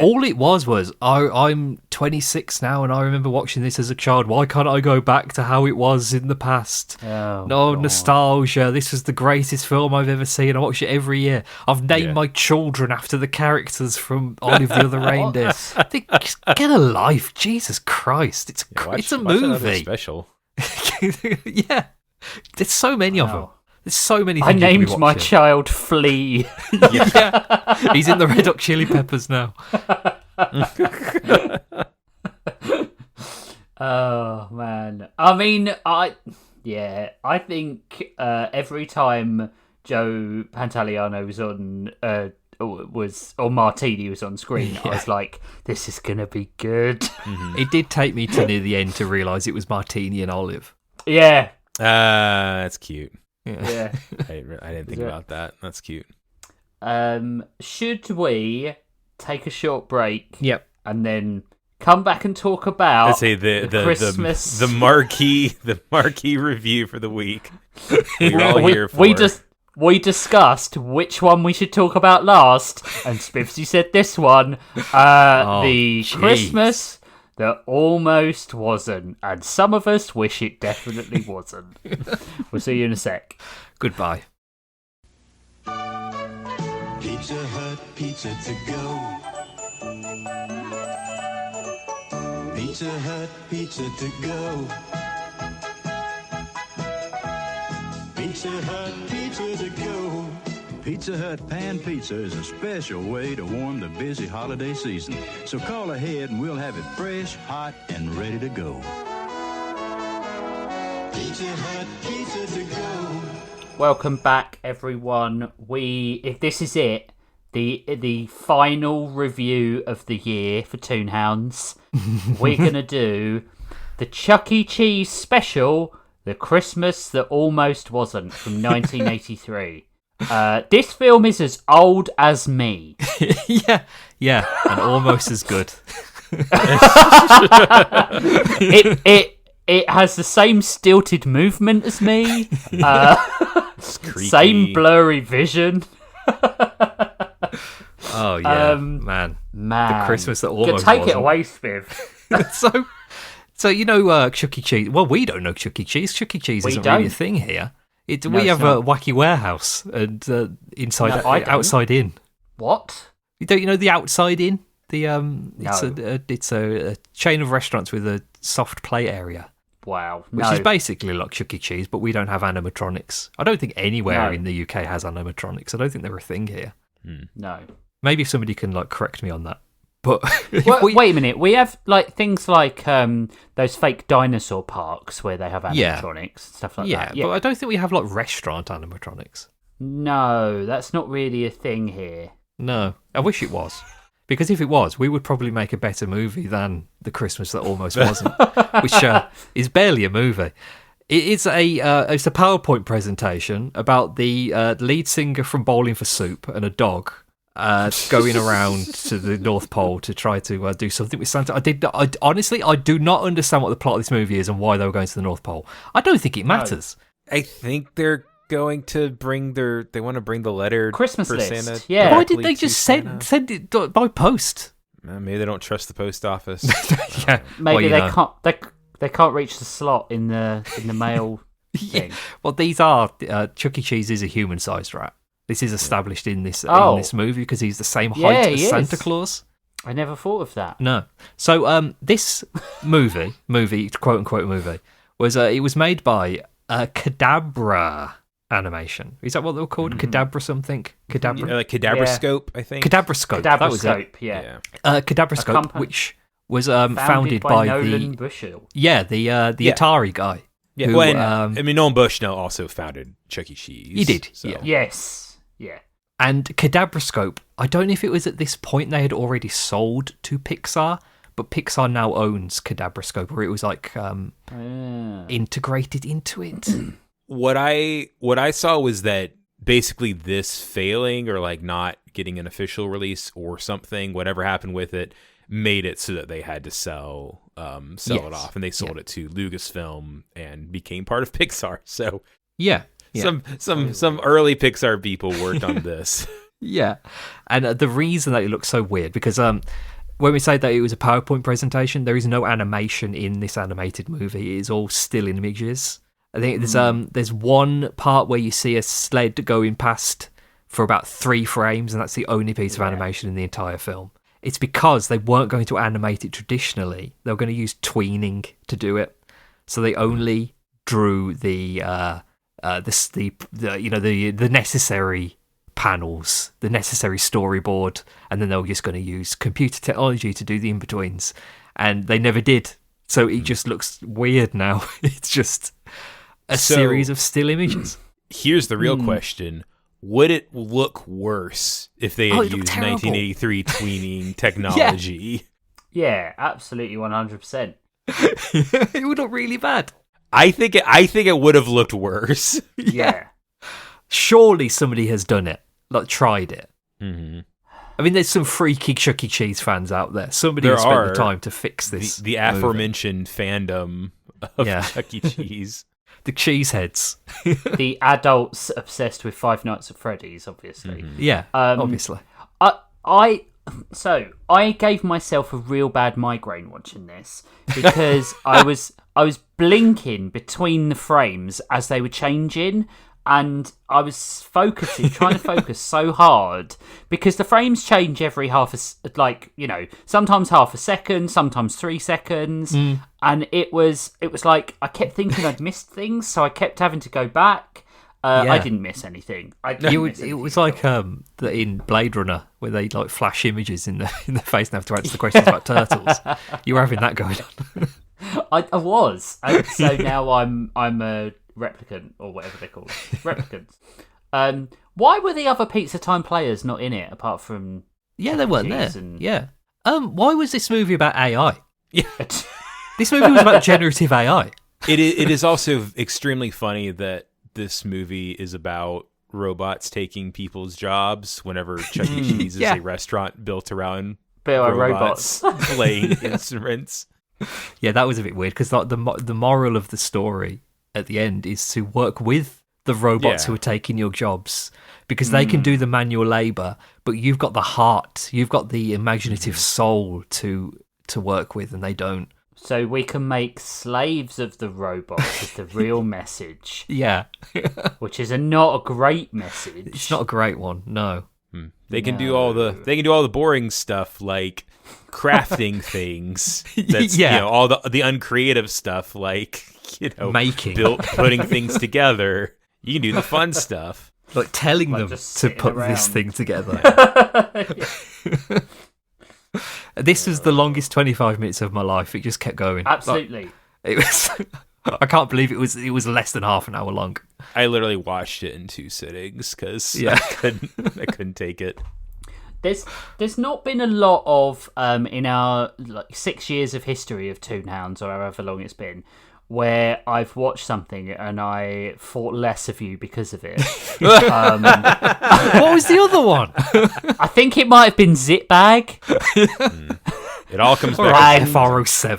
All it was I'm 26 now and I remember watching this as a child. Why can't I go back to how it was in the past? Nostalgia. This was the greatest film I've ever seen. I watch it every year. I've named my children after the characters from Olive the Other Reindeer. Get a life. Jesus Christ. It's a movie. Special. Yeah. There's so many of them. There's so many things. I named my child Flea. Yeah. He's in the Red Hot Chili Peppers now. Oh, man. I mean, I think every time Joe Pantoliano was on, Martini was on screen, I was like, this is going to be good. Mm-hmm. It did take me to near the end to realise it was Martini and Olive. Yeah. That's cute. Yeah. I didn't think about that. That's cute. Should we take a short break? Yep. And then come back and talk about Let's say the Christmas the marquee review for the week. We're all here for. We discussed which one we should talk about last, and Spiffsy said this one, the Christmas that almost wasn't, and some of us wish it definitely wasn't. We'll see you in a sec. Goodbye. Pizza Hut, pizza to go. Pizza Hut, pizza to go. Pizza Hut, pizza to go. Pizza Hut Pan Pizza is a special way to warm the busy holiday season. So call ahead and we'll have it fresh, hot, and ready to go. Pizza Hut Pizza to go. Welcome back, everyone. If this is it, the final review of the year for Toonhounds, we're gonna do the Chuck E. Cheese special, The Christmas That Almost Wasn't, from 1983. This film is as old as me. yeah, and almost as good. It has the same stilted movement as me. Same blurry vision. Oh yeah, man. The Christmas That Almost Take Wasn't. it away, Spiv. So you know Chuck E. Cheese. Well, we don't know Chuck E. Cheese. Chuck E. Cheese isn't really a thing here. We have a wacky warehouse and outside in. What? Don't you know the Outside Inn? It's a chain of restaurants with a soft play area. Wow. Which is basically like Chuck E. Cheese, but we don't have animatronics. I don't think anywhere in the UK has animatronics. I don't think they're a thing here. No. Maybe somebody can correct me on that. But wait a minute. We have things like those fake dinosaur parks where they have animatronics, stuff like that. Yeah, but I don't think we have restaurant animatronics. No, that's not really a thing here. No, I wish it was. Because if it was, we would probably make a better movie than The Christmas That Almost Wasn't, which is barely a movie. It's a PowerPoint presentation about the lead singer from Bowling for Soup and a dog going around to the North Pole to try to do something with Santa. Honestly, I do not understand what the plot of this movie is and why they were going to the North Pole. I don't think it matters. I think they're going to bring they want to bring the letter Christmas for list. Santa. Yeah. Why did they just send it by post? Maybe they don't trust the post office. Yeah. Maybe they can't reach the slot in the mail thing. Well, these are Chuck E. Cheese is a human-sized rat. This is established in this movie because he's the same height as Santa Claus. I never thought of that. No. So this movie, quote unquote movie, it was made by Cadabra Animation. Is that what they were called? Cadabra something? Cadabra? Like Cadabrascope, I think. Cadabrascope. That was it. Yeah. Cadabrascope, which was founded by Nolan Bushnell. Yeah, the Atari guy. Yeah, Nolan Bushnell also founded Chuck E. Cheese. He did. So. Yeah. Yes. Yeah. And Cadabrascope, I don't know if it was at this point they had already sold to Pixar, but Pixar now owns Kadabroscope, or it was like integrated into it. What I saw was that basically this failing or like not getting an official release or something, whatever happened with it, made it so that they had to sell it off, and they sold it to Lucasfilm and became part of Pixar. So some early Pixar people worked on this. Yeah, and the reason that it looks so weird because when we say that it was a PowerPoint presentation, there is no animation in this animated movie. It is all still images. I think there's one part where you see a sled going past for about 3 frames, and that's the only piece of animation in the entire film. It's because they weren't going to animate it traditionally. They were going to use tweening to do it, so they only drew the necessary panels, the necessary storyboard, and then they were just going to use computer technology to do the in-betweens, and they never did. So it just looks weird now. It's just a series of still images. Here's the real question. Would it look worse if they had used 1983 tweening technology? Yeah, absolutely 100%. It would look really bad. I think it would have looked worse. Yeah. Surely somebody has done it, like tried it. Mm-hmm. I mean, there's some freaky Chuck E. Cheese fans out there. Somebody has spent the time to fix this. The aforementioned fandom of Chuck E. Cheese. The cheeseheads. The adults obsessed with Five Nights at Freddy's, obviously. Mm-hmm. Yeah, obviously. I gave myself a real bad migraine watching this because I was blinking between the frames as they were changing, and I was trying to focus so hard because the frames change every sometimes half a second, sometimes 3 seconds, and it was like I kept thinking I'd missed things, so I kept having to go back. I didn't miss anything. It was like in Blade Runner where they like flash images in the face and have to answer the questions about turtles. You were having that going on. I was, and so now I'm a replicant or whatever they're called, replicants. Why were the other Pizza Time players not in it apart from? Yeah, they weren't there. Yeah. Why was this movie about AI? Yeah. This movie was about generative AI. It is also extremely funny that this movie is about robots taking people's jobs whenever Chuck E. Cheese is a restaurant built around robots playing instruments. Yeah, that was a bit weird because the moral of the story at the end is to work with the robots who are taking your jobs because they can do the manual labour, but you've got the heart, you've got the imaginative soul to work with, and they don't. So we can make slaves of the robots is the real message. Yeah. Which is not a great message. It's not a great one, no. They can do all the boring stuff like crafting things. That's all the uncreative stuff like making, putting things together. You can do the fun stuff, like telling them to put this thing together. This was the longest 25 minutes of my life. It just kept going. Absolutely. It was. I can't believe it was less than half an hour long. I literally watched it in 2 sittings because I couldn't take it. There's not been a lot of in our 6 years of history of Toonhounds or however long it's been where I've watched something and I thought less of you because of it. What was the other one? I think it might have been Zipbag. It all comes back to FR07.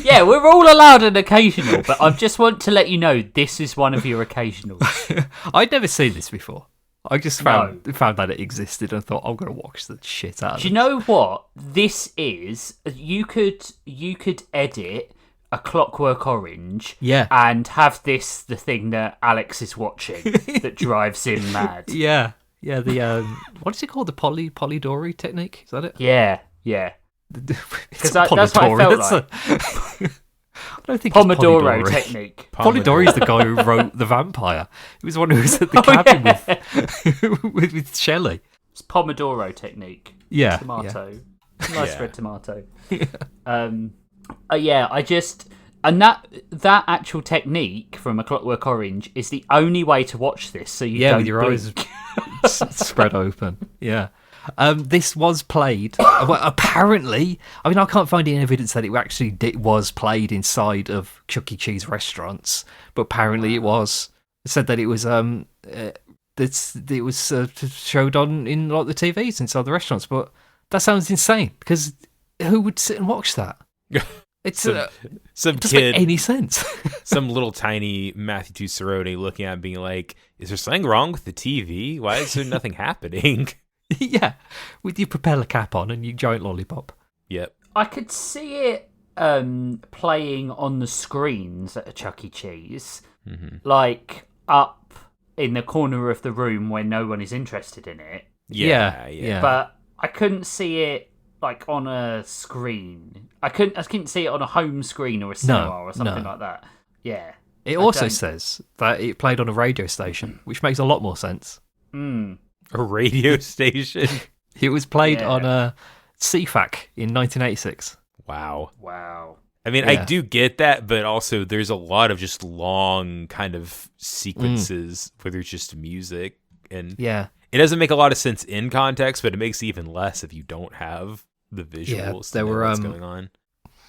Yeah, we're all allowed an occasional, but I just want to let you know this is one of your occasionals. I'd never seen this before. I just found that it existed and thought I'm going to watch the shit out of it. Do you know what this is? You could edit A Clockwork Orange, and have this the thing that Alex is watching that drives him mad. Yeah. The what is it called? The Polidori technique? Is that it? Yeah. Because that's what I felt like. I don't think Pomodoro it's technique. Polidori is the guy who wrote The Vampire. He was the one who was at the cabin with Shelley. It's Pomodoro technique. Yeah. Tomato. Yeah. Nice red tomato. I just... And that actual technique from A Clockwork Orange is the only way to watch this, so you don't with your eyes spread open. Yeah. This was played. Well, apparently, I mean, I can't find any evidence that it actually was played inside of Chuck E. Cheese restaurants, but apparently it was. It said that it was showed on in like the TVs inside the restaurants, but that sounds insane because who would sit and watch that? It's some it doesn't kid, make any sense. some little tiny Matthew Tucciarone looking at it being like, is there something wrong with the TV? Why is there nothing happening? Yeah, with your propeller cap on and your giant lollipop. Yep. I could see it playing on the screens at a Chuck E. Cheese, like up in the corner of the room where no one is interested in it. Yeah. But I couldn't see it like on a screen. I couldn't see it on a home screen or a cinema or something like that. Yeah. It also says that it played on a radio station, which makes a lot more sense. Mm. A radio station? It was played on a CFAC in 1986. Wow. I mean, Yeah. I do get that, but also there's a lot of just long kind of sequences where there's just music. And Yeah. it doesn't make a lot of sense in context, but it makes even less if you don't have the visuals. there to know were, what's going on.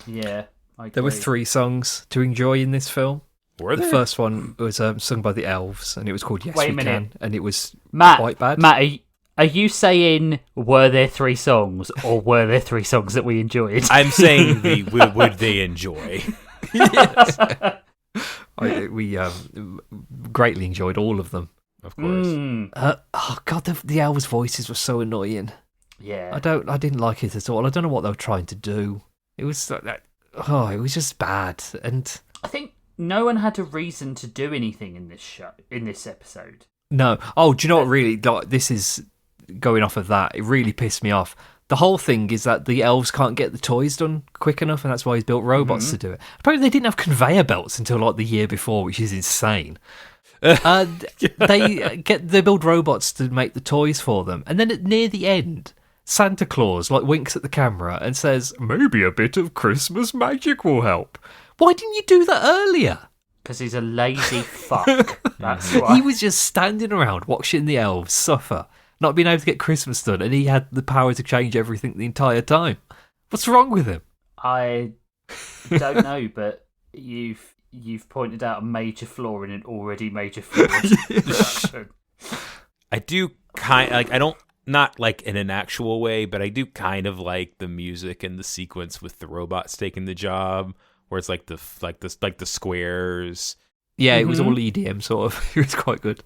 Yeah. There were 3 songs to enjoy in this film. Were The there? first one was sung by the Elves, and it was called Yes Wait a We minute. Can, and it was Matt, quite bad. Matt, are you saying were there 3 songs or were there 3 songs that we enjoyed? I'm saying would they enjoy? We greatly enjoyed all of them. Of course. Oh God, the Elves' voices were so annoying. Yeah. I didn't like it at all. I don't know what they were trying to do. It was like that. Oh, it was just bad. And I think no one had a reason to do anything in this episode. no. Oh, do you know what? Really, like, this is going off of that. It really pissed me off. The whole thing is that the elves can't get the toys done quick enough, and that's why he's built robots to do it. Apparently, they didn't have conveyor belts until like the year before, which is insane. They build robots to make the toys for them, and then near the end, Santa Claus like winks at the camera and says, "Maybe a bit of Christmas magic will help." Why didn't you do that earlier? Because he's a lazy fuck. That's why. He was just standing around watching the elves suffer, not being able to get Christmas done, and he had the power to change everything the entire time. What's wrong with him? I don't know, but you've pointed out a major flaw in an already major flaw. I do I don't, not like in an actual way, but I do kind of like the music and the sequence with the robots taking the job, where it's like the squares. Yeah, it was all EDM sort of. It was quite good.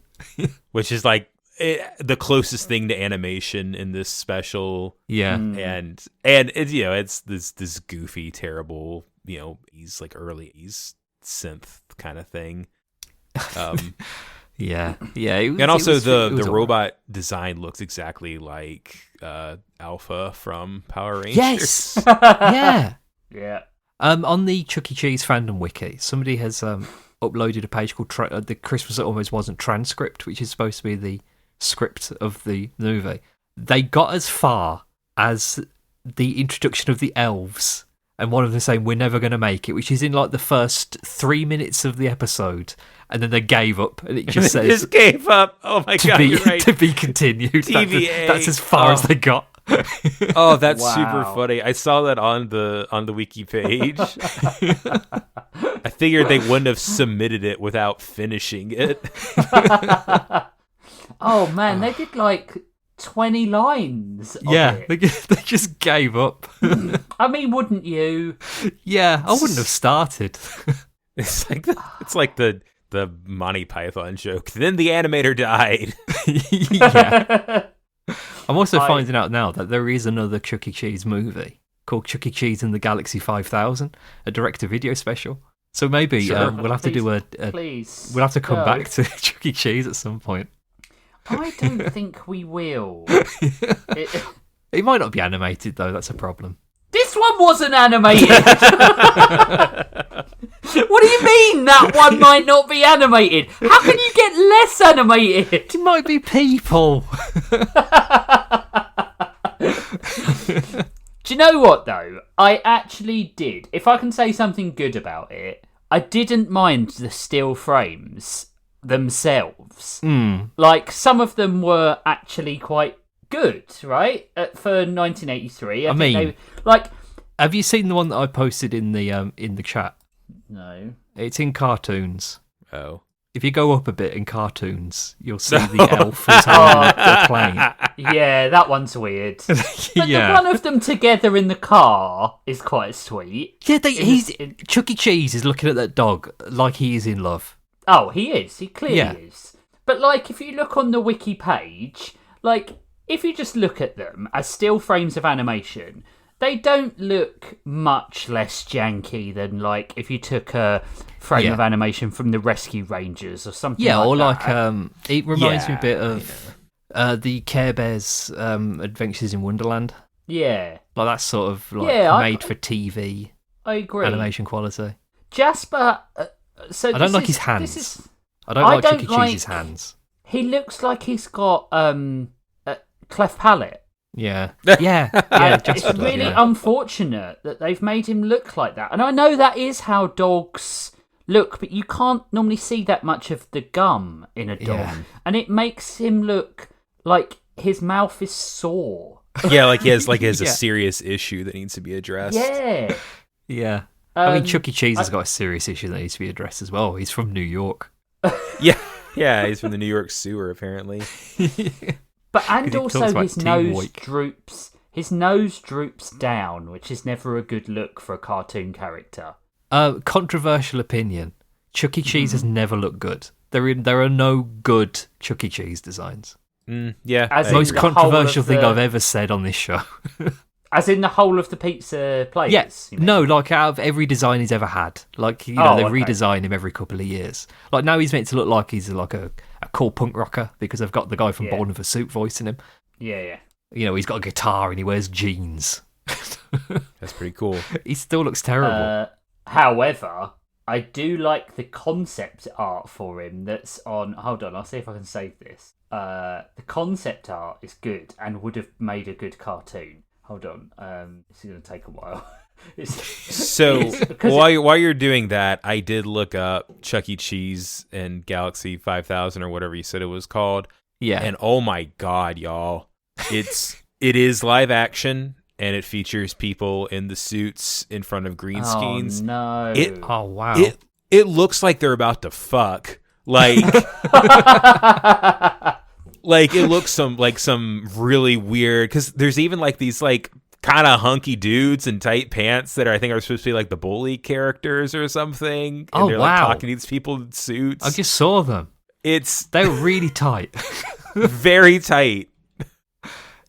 Which is like the closest thing to animation in this special. Yeah. And it's, you know, it's this goofy, terrible, you know, he's like early 80s synth kind of thing. Yeah. And also the robot design looks exactly like Alpha from Power Rangers. Yes. Yeah. Yeah. On the Chuck E. Cheese fandom wiki, somebody has uploaded a page called The Christmas That Almost Wasn't Transcript, which is supposed to be the script of the movie. They got as far as the introduction of the elves, and one of them saying, "We're never going to make it," which is in like the first 3 minutes of the episode, and then they gave up, and it just says, just gave up. Oh my god, you're right. To be continued. TVA. That's as far as they got. Oh, that's Wow. super funny. I saw that on the wiki page. I figured they wouldn't have submitted it without finishing it. Oh man, they did like 20 lines. Of it. They just gave up. I mean, wouldn't you? Yeah, I wouldn't have started. It's like the Monty Python joke. Then the animator died. Yeah. I'm also finding out now that there is another Chuck E. Cheese movie called Chuck E. Cheese and the Galaxy 5000, a direct-to-video special. So maybe we'll have to do Please. we'll have to come go. back to Chuck E. Cheese at some point. I don't think we will. It might not be animated though. That's a problem. This one wasn't animated. What do you mean that one might not be animated? How can you get less animated? It might be people. Do you know what though? I actually did. If I can say something good about it, I didn't mind the still frames themselves. Like some of them were actually quite good, right? For 1983. I mean, think like. Have you seen the one that I posted in the chat? No. It's in cartoons. Oh. If you go up a bit in cartoons, you'll see the elf who's holding the plane. Yeah, that one's weird. But Yeah. the one of them together in the car is quite sweet. Yeah, Chuck E. Cheese is looking at that dog like he is in love. Oh, he is. He clearly Yeah. is. But, like, if you look on the wiki page, like, if you just look at them as still frames of animation, they don't look much less janky than, like, if you took a frame of animation from the Rescue Rangers or something like that. Yeah, or like, it reminds me a bit of the Care Bears Adventures in Wonderland. Yeah. Like, that's sort of, like, made for TV. I agree. Animation quality. Jasper... so I don't like his hands. I don't like Chuck E. Cheese's hands. He looks like he's got a cleft palate. Yeah. Yeah. It's really unfortunate that they've made him look like that. And I know that is how dogs look, but you can't normally see that much of the gum in a dog. Yeah. And it makes him look like his mouth is sore. Yeah, like he has a serious issue that needs to be addressed. Yeah. Yeah. I mean, Chuck E. Cheese has got a serious issue that needs to be addressed as well. He's from New York. Yeah, he's from the New York sewer, apparently. But and also his nose droops. His nose droops down, which is never a good look for a cartoon character. Controversial opinion. Chuck E. Cheese has never looked good. There are no good Chuck E. Cheese designs. Yeah. As Most controversial thing I've ever said on this show. As in the whole of the pizza place? Yes. No, like out of every design he's ever had. Like, they redesign him every couple of years. Like, now he's meant to look like he's like a cool punk rocker because they've got the guy from Bowling for Soup voicing him. Yeah. You know, he's got a guitar and he wears jeans. That's pretty cool. He still looks terrible. However, I do like the concept art for him that's on... Hold on, I'll see if I can save this. The concept art is good and would have made a good cartoon. Hold on, it's going to take a while. So while you're doing that, I did look up Chuck E. Cheese and Galaxy 5000 or whatever you said it was called. Yeah. And oh my god, y'all, it is live action and it features people in the suits in front of green screens. No! Oh wow! It looks like they're about to fuck. Like. Like, it looks some really weird, because there's even, like, these, like, kind of hunky dudes in tight pants that I think are supposed to be, like, the bully characters or something. And they're, like, talking to these people in suits. I just saw them. They're really tight. Very tight.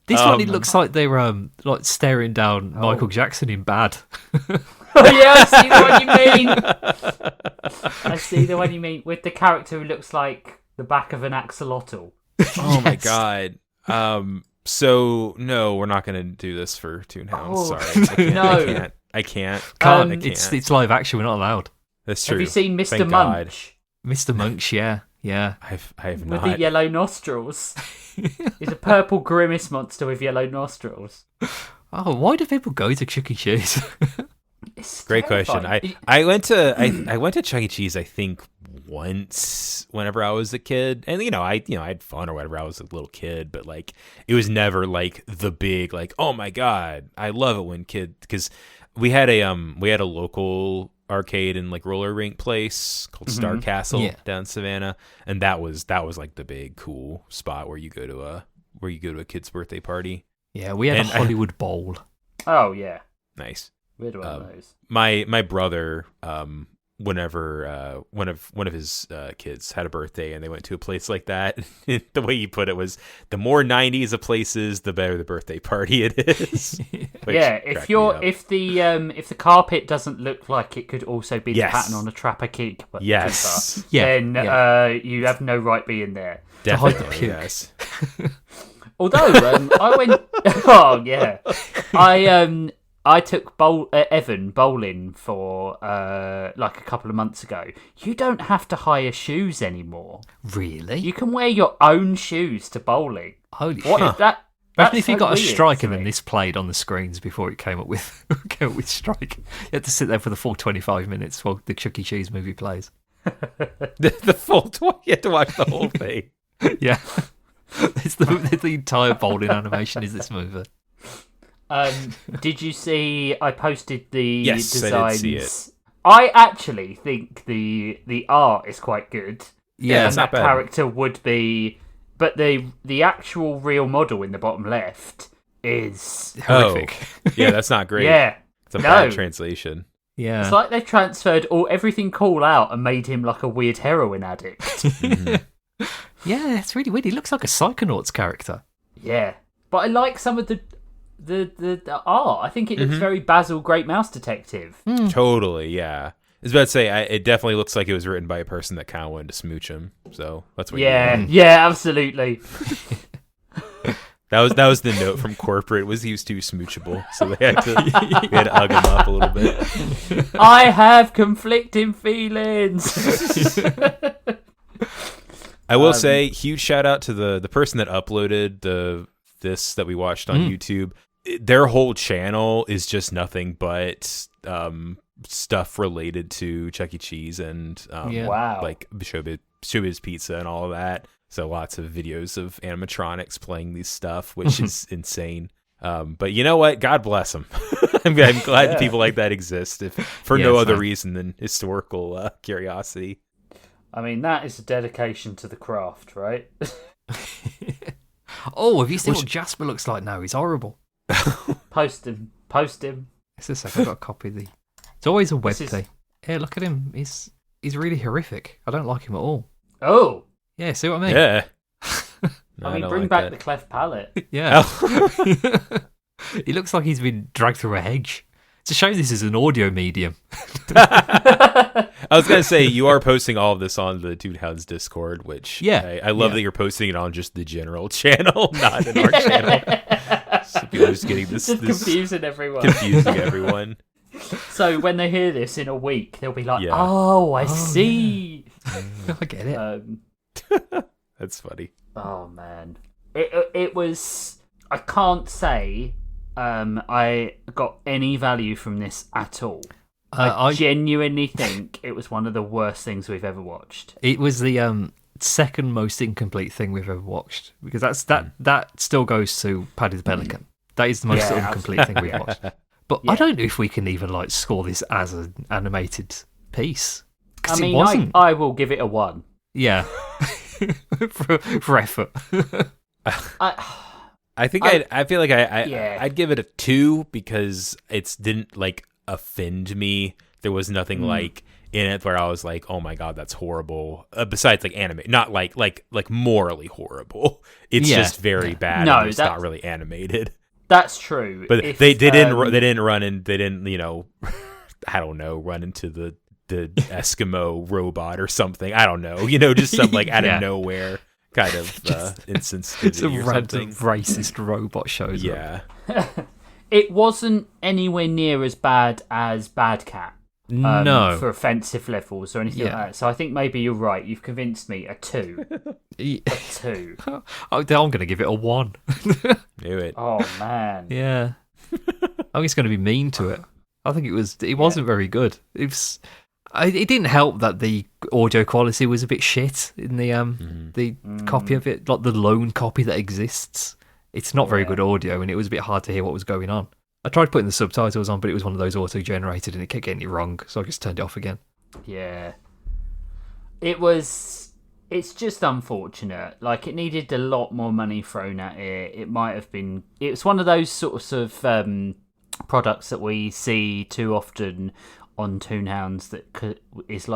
This one, it looks like they're, like, staring down Michael Jackson in Bad. Yeah, I see the one you mean. I see the one you mean, with the character who looks like the back of an axolotl. Oh my god. So no, we're not gonna do this for Toonhounds. Sorry. I can't. It's live action, we're not allowed. That's true. Have you seen Mr. Thank Munch? God. Mr. Munch, yeah. I have not. With the yellow nostrils. He's a purple grimace monster with yellow nostrils. Oh, why do people go to Chuck E. Cheese? It's great terrifying. question. I went to Chuck E. Cheese, I think, once whenever I was a kid, and I had fun or whatever. I was a little kid, but like it was never like the big like, oh my god, I love it when because we had a local arcade and like roller rink place called Star Castle down Savannah, and that was like the big cool spot where you go to a kid's birthday party. Yeah, we had a Hollywood Bowl. Oh yeah, nice. We had one of those. My brother, whenever one of his kids had a birthday and they went to a place like that, the way you put it was, the more 90s of places, the better the birthday party it is. Yeah, if the carpet doesn't look like it could also be the pattern on a Trapper Keeper, then you have no right being there. Definitely, yes. Although I went, oh yeah, I took Evan bowling for like a couple of months ago. You don't have to hire shoes anymore. Really? You can wear your own shoes to bowling. Holy shit! Imagine if you got a strike and then this played on the screens before it came up with strike. You had to sit there for the full 25 minutes while the Chuck E. Cheese movie plays. the full 20. You had to watch the whole thing. Yeah. It's the entire bowling animation is this movie. Did you see? I posted the Yes, designs. I did see it. I actually think the art is quite good. Yeah, and that character would be, but the actual real model in the bottom left is horrific. Yeah, that's not great. Yeah, it's a bad translation. Yeah, it's like they've transferred everything cool out and made him like a weird heroin addict. Mm-hmm. Yeah, it's really weird. He looks like a Psychonauts character. Yeah, but I like some of the art. I think it looks very Basil Great Mouse Detective. Totally, yeah. I was about to say, it definitely looks like it was written by a person that kind of wanted to smooch him. So that's what. Yeah, absolutely. That was the note from corporate, was he was too smoochable, so they had to hug him up a little bit. I have conflicting feelings. I will say, huge shout out to the person that uploaded this that we watched on YouTube. Their whole channel is just nothing but stuff related to Chuck E. Cheese and like Showbiz Pizza and all of that. So lots of videos of animatronics playing these stuff, which is insane. But you know what? God bless them. I'm glad people like that exist, for no other reason than historical curiosity. I mean, that is a dedication to the craft, right? Oh, have you seen what Jasper looks like now? He's horrible. Post him. It's a second. I've got a copy of the... It's always a web thing. Yeah, look at him. He's really horrific. I don't like him at all. Oh. Yeah, see what I mean? Yeah. I mean, bring back the cleft palate. Yeah. He looks like he's been dragged through a hedge. It's a shame this is an audio medium. I was going to say, you are posting all of this on the Toonhounds Discord, which I love that you're posting it on just the general channel, not in our channel. So people are just getting this confusing everyone. Confusing everyone. So when they hear this in a week, they'll be like, oh, I see. Yeah. I get it. That's funny. Oh, man. It was... I can't say I got any value from this at all. I genuinely think it was one of the worst things we've ever watched. It was the second most incomplete thing we've ever watched, because that still goes to Paddy the Pelican. That is the most incomplete thing we've watched. But I don't know if we can even score this as an animated piece. I mean, I will give it a 1. Yeah. for effort. I think I feel like I'd give it a 2 because it didn't offend me. There was nothing in it where I was like, oh my god, that's horrible. Besides anime, not like morally horrible. It's just very bad. No, it's not really animated. That's true. But they didn't run I don't know, run into the Eskimo robot or something. I don't know. Just some out of nowhere kind of instance. It's a random racist robot shows up. It wasn't anywhere near as bad as Bad Cat. No. For offensive levels or anything like that. So I think maybe you're right. You've convinced me. A 2. A 2. I'm going to give it a 1. Do it. Oh, man. Yeah. I'm just going to be mean to it. I think it wasn't very good. It didn't help that the audio quality was a bit shit in the copy of it, like the lone copy that exists. It's not very good audio, and it was a bit hard to hear what was going on. I tried putting the subtitles on, but it was one of those auto-generated, and it kept getting it wrong, so I just turned it off again. Yeah. It's just unfortunate. It needed a lot more money thrown at it. It might have been... It's one of those sorts of products that we see too often on Toonhounds that is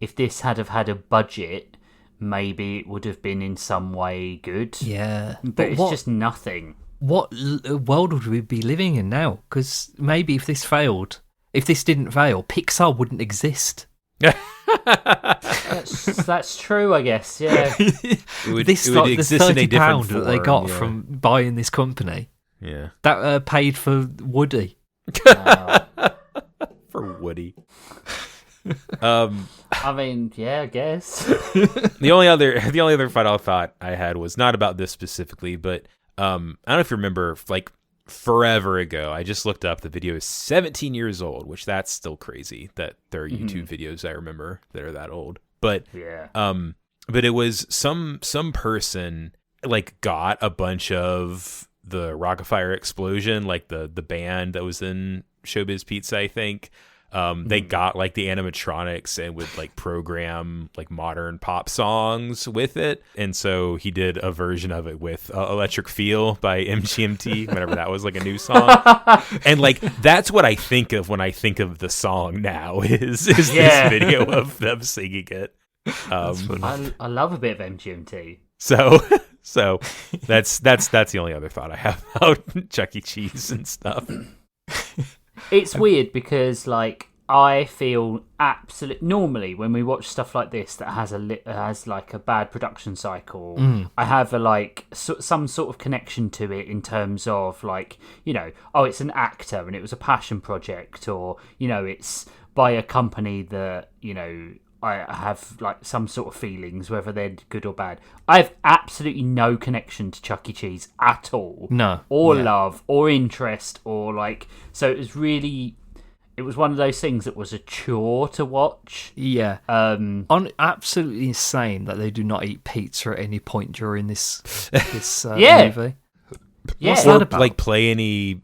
if this had a budget, maybe it would have been in some way good. Yeah. But it's just nothing. What world would we be living in now? Because maybe if this didn't fail, Pixar wouldn't exist. That's true, I guess, yeah. it would exist the £30 form, that they got from buying this company, that paid for Woody. For Woody. I mean, I guess. The only other final thought I had was not about this specifically, but I don't know if you remember, forever ago, I just looked up, the video is 17 years old, which that's still crazy that there are YouTube videos I remember that are that old. But but it was some person like got a bunch of the Rockafire Explosion, like the band that was in Showbiz Pizza, I think. They got like the animatronics and would like program like modern pop songs with it. And so he did a version of it with Electric Feel by MGMT, whenever that was like a new song. And like, that's what I think of when I think of the song now is this video of them singing it. I love a bit of MGMT. So that's the only other thought I have about Chuck E. Cheese and stuff. It's weird because, like, I feel normally when we watch stuff like this that has like a bad production cycle, I have some sort of connection to it in terms of like, you know, oh, it's an actor and it was a passion project, or, you know, it's by a company that, you know, I have like some sort of feelings, whether they're good or bad. I have absolutely no connection to Chuck E. Cheese at all. No. Or love, or interest, or like... So it was one of those things that was a chore to watch. Yeah. Absolutely insane that they do not eat pizza at any point during this movie. Yeah. What's that about? Like play any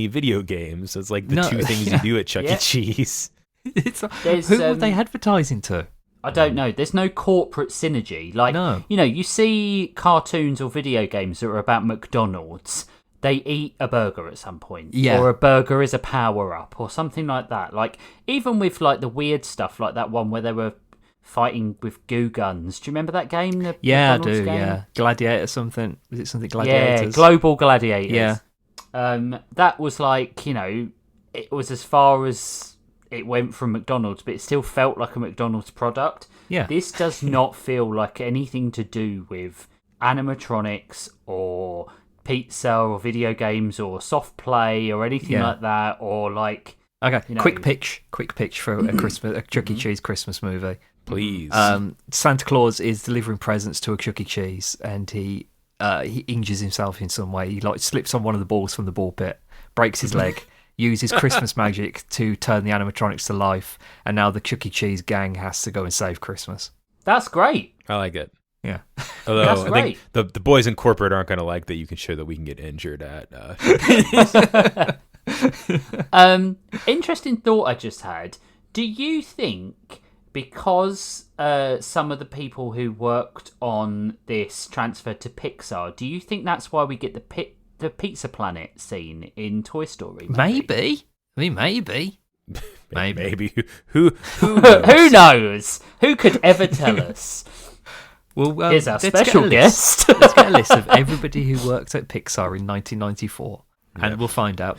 video games. It's like the two things you do at Chuck E. Cheese. Who were they advertising to? I don't know. There's no corporate synergy. Like, you know, you see cartoons or video games that are about McDonald's. They eat a burger at some point. Yeah. Or a burger is a power-up or something like that. Like, even with, like, the weird stuff, like that one where they were fighting with goo guns. Do you remember that game? The McDonald's I do, game? yeah. Gladiator something. Was it something Gladiators? Yeah, Global Gladiators. Yeah. That was like, you know, it was as far as it went from McDonald's, but it still felt like a McDonald's product. Yeah. This does not feel like anything to do with animatronics or pizza or video games or soft play or anything like that, or like... Okay, you know, quick pitch for a Chuck E. Cheese Christmas movie. Please. Santa Claus is delivering presents to a Chuck E. Cheese, and he injures himself in some way. He like slips on one of the balls from the ball pit, breaks his leg, uses Christmas magic to turn the animatronics to life, and now the Chuck E. Cheese gang has to go and save Christmas. That's great. I like it. Yeah. Although That's I great. think the boys in corporate aren't going to like that you can show that we can get injured at. Interesting thought I just had. Do you think because some of the people who worked on this transferred to Pixar, do you think that's why we get the Pizza Planet scene in Toy Story? Maybe. I mean, maybe. Maybe. Who knows? Who knows? Who could ever tell us? Well, here's our special guest. Let's get a list of everybody who worked at Pixar in 1994, and we'll find out.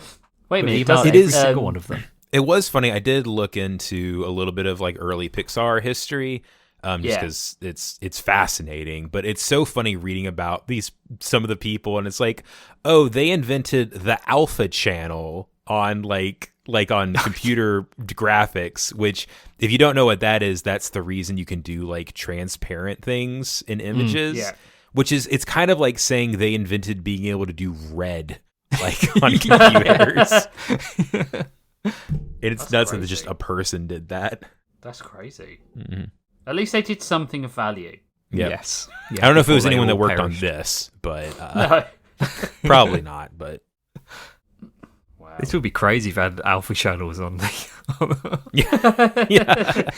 Wait a minute, It is every single one of them. It was funny. I did look into a little bit of like early Pixar history, just because it's fascinating. But it's so funny reading about some of the people, and it's like, oh, they invented the Alpha channel on like on computer graphics, which if you don't know what that is, that's the reason you can do like transparent things in images, which is, it's kind of like saying they invented being able to do red like on computers. It's nuts that just a person did that. That's crazy. Mm-hmm. At least they did something of value. Yep. Yes. I don't know if it was anyone that worked on this, but No. probably not. But Wow. This would be crazy if I had alpha channels on the. yeah.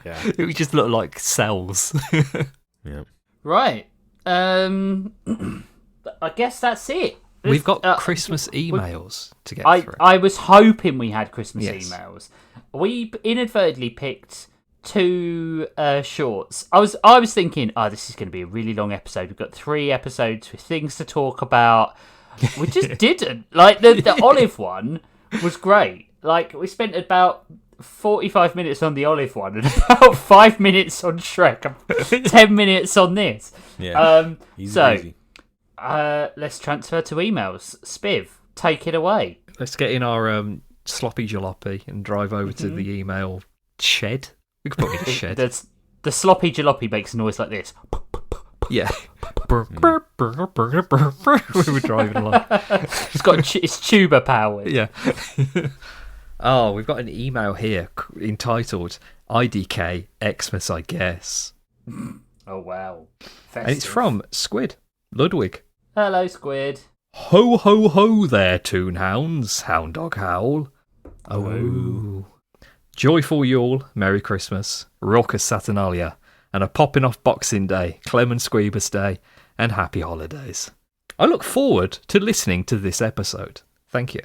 It would just look like cells. Yeah. Right. I guess that's it. We've got Christmas emails to get through. I was hoping we had Christmas Yes. emails. We inadvertently picked two shorts. I was thinking, this is going to be a really long episode. We've got 3 episodes with things to talk about. We just didn't. Like, the olive one was great. Like, we spent about 45 minutes on the olive one and about 5 minutes on Shrek. 10 minutes on this. Yeah. Easy. Let's transfer to emails. Spiv, take it away. Let's get in our sloppy jalopy and drive over to the email shed. We could put it in a shed. The sloppy jalopy makes a noise like this. Yeah. We were driving along. It's tuba powered. Yeah. Oh, we've got an email here entitled IDK Xmas, I guess. Oh, wow. Festive. And it's from Squid. Ludwig. Hello, Squid. Ho, ho, ho there, Toonhounds. Hound dog howl. Oh. Joyful Yule, Merry Christmas, raucous Saturnalia, and a popping off Boxing Day, Clement Squeebus Day, and happy holidays. I look forward to listening to this episode. Thank you.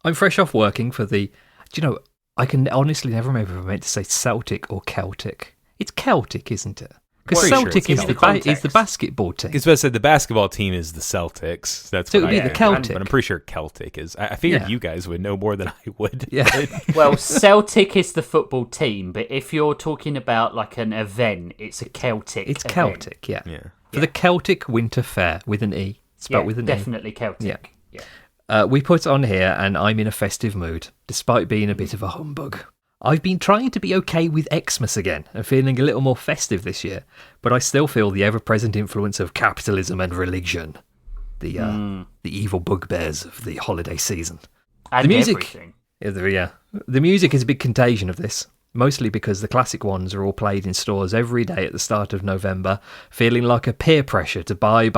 I'm fresh off working for the... Do you know, I can honestly never remember if I meant to say Celtic or Celtic. It's Celtic, isn't it? Because Celtic is the basketball team. Because I said the basketball team is the Celtics. That's so what it would be the Celtic. But I'm pretty sure Celtic is. I figured you guys would know more than I would. Yeah. Well, Celtic is the football team, but if you're talking about like an event, it's a Celtic. It's event. Celtic, yeah. For the Celtic Winter Fair with an E. Spelled with an definitely Celtic. Yeah. We put on here, and I'm in a festive mood, despite being a bit of a humbug. I've been trying to be okay with Xmas again and feeling a little more festive this year, but I still feel the ever-present influence of capitalism and religion, the evil bugbears of the holiday season. And the music, everything. The music is a big contagion of this, mostly because the classic ones are all played in stores every day at the start of November, feeling like a peer pressure to buy.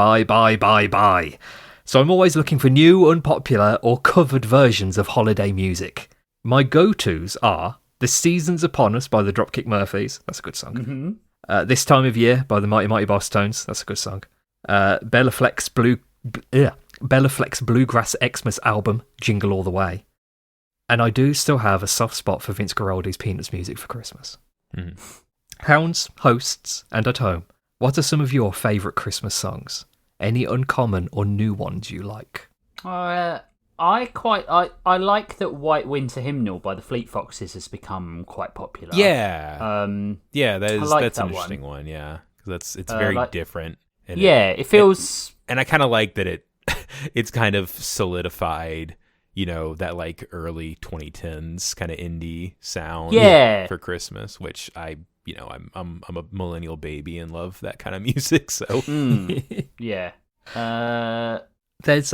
So I'm always looking for new, unpopular, or covered versions of holiday music. My go-tos are The Season's Upon Us by the Dropkick Murphys. That's a good song. Mm-hmm. This Time of Year by the Mighty Mighty Boss Tones. That's a good song. Bella Fleck's Bluegrass Xmas album, Jingle All the Way. And I do still have a soft spot for Vince Guaraldi's Peanuts music for Christmas. Mm-hmm. Hounds, hosts, and at home, what are some of your favourite Christmas songs? Any uncommon or new ones you like? I like that White Winter Hymnal by the Fleet Foxes has become quite popular. Yeah. That's that an interesting one. Yeah, because it's very different. And it feels. And I kind of like that it's kind of solidified, that like early 2010s kind of indie sound for Christmas, which I'm a millennial baby and love that kind of music. So yeah. There's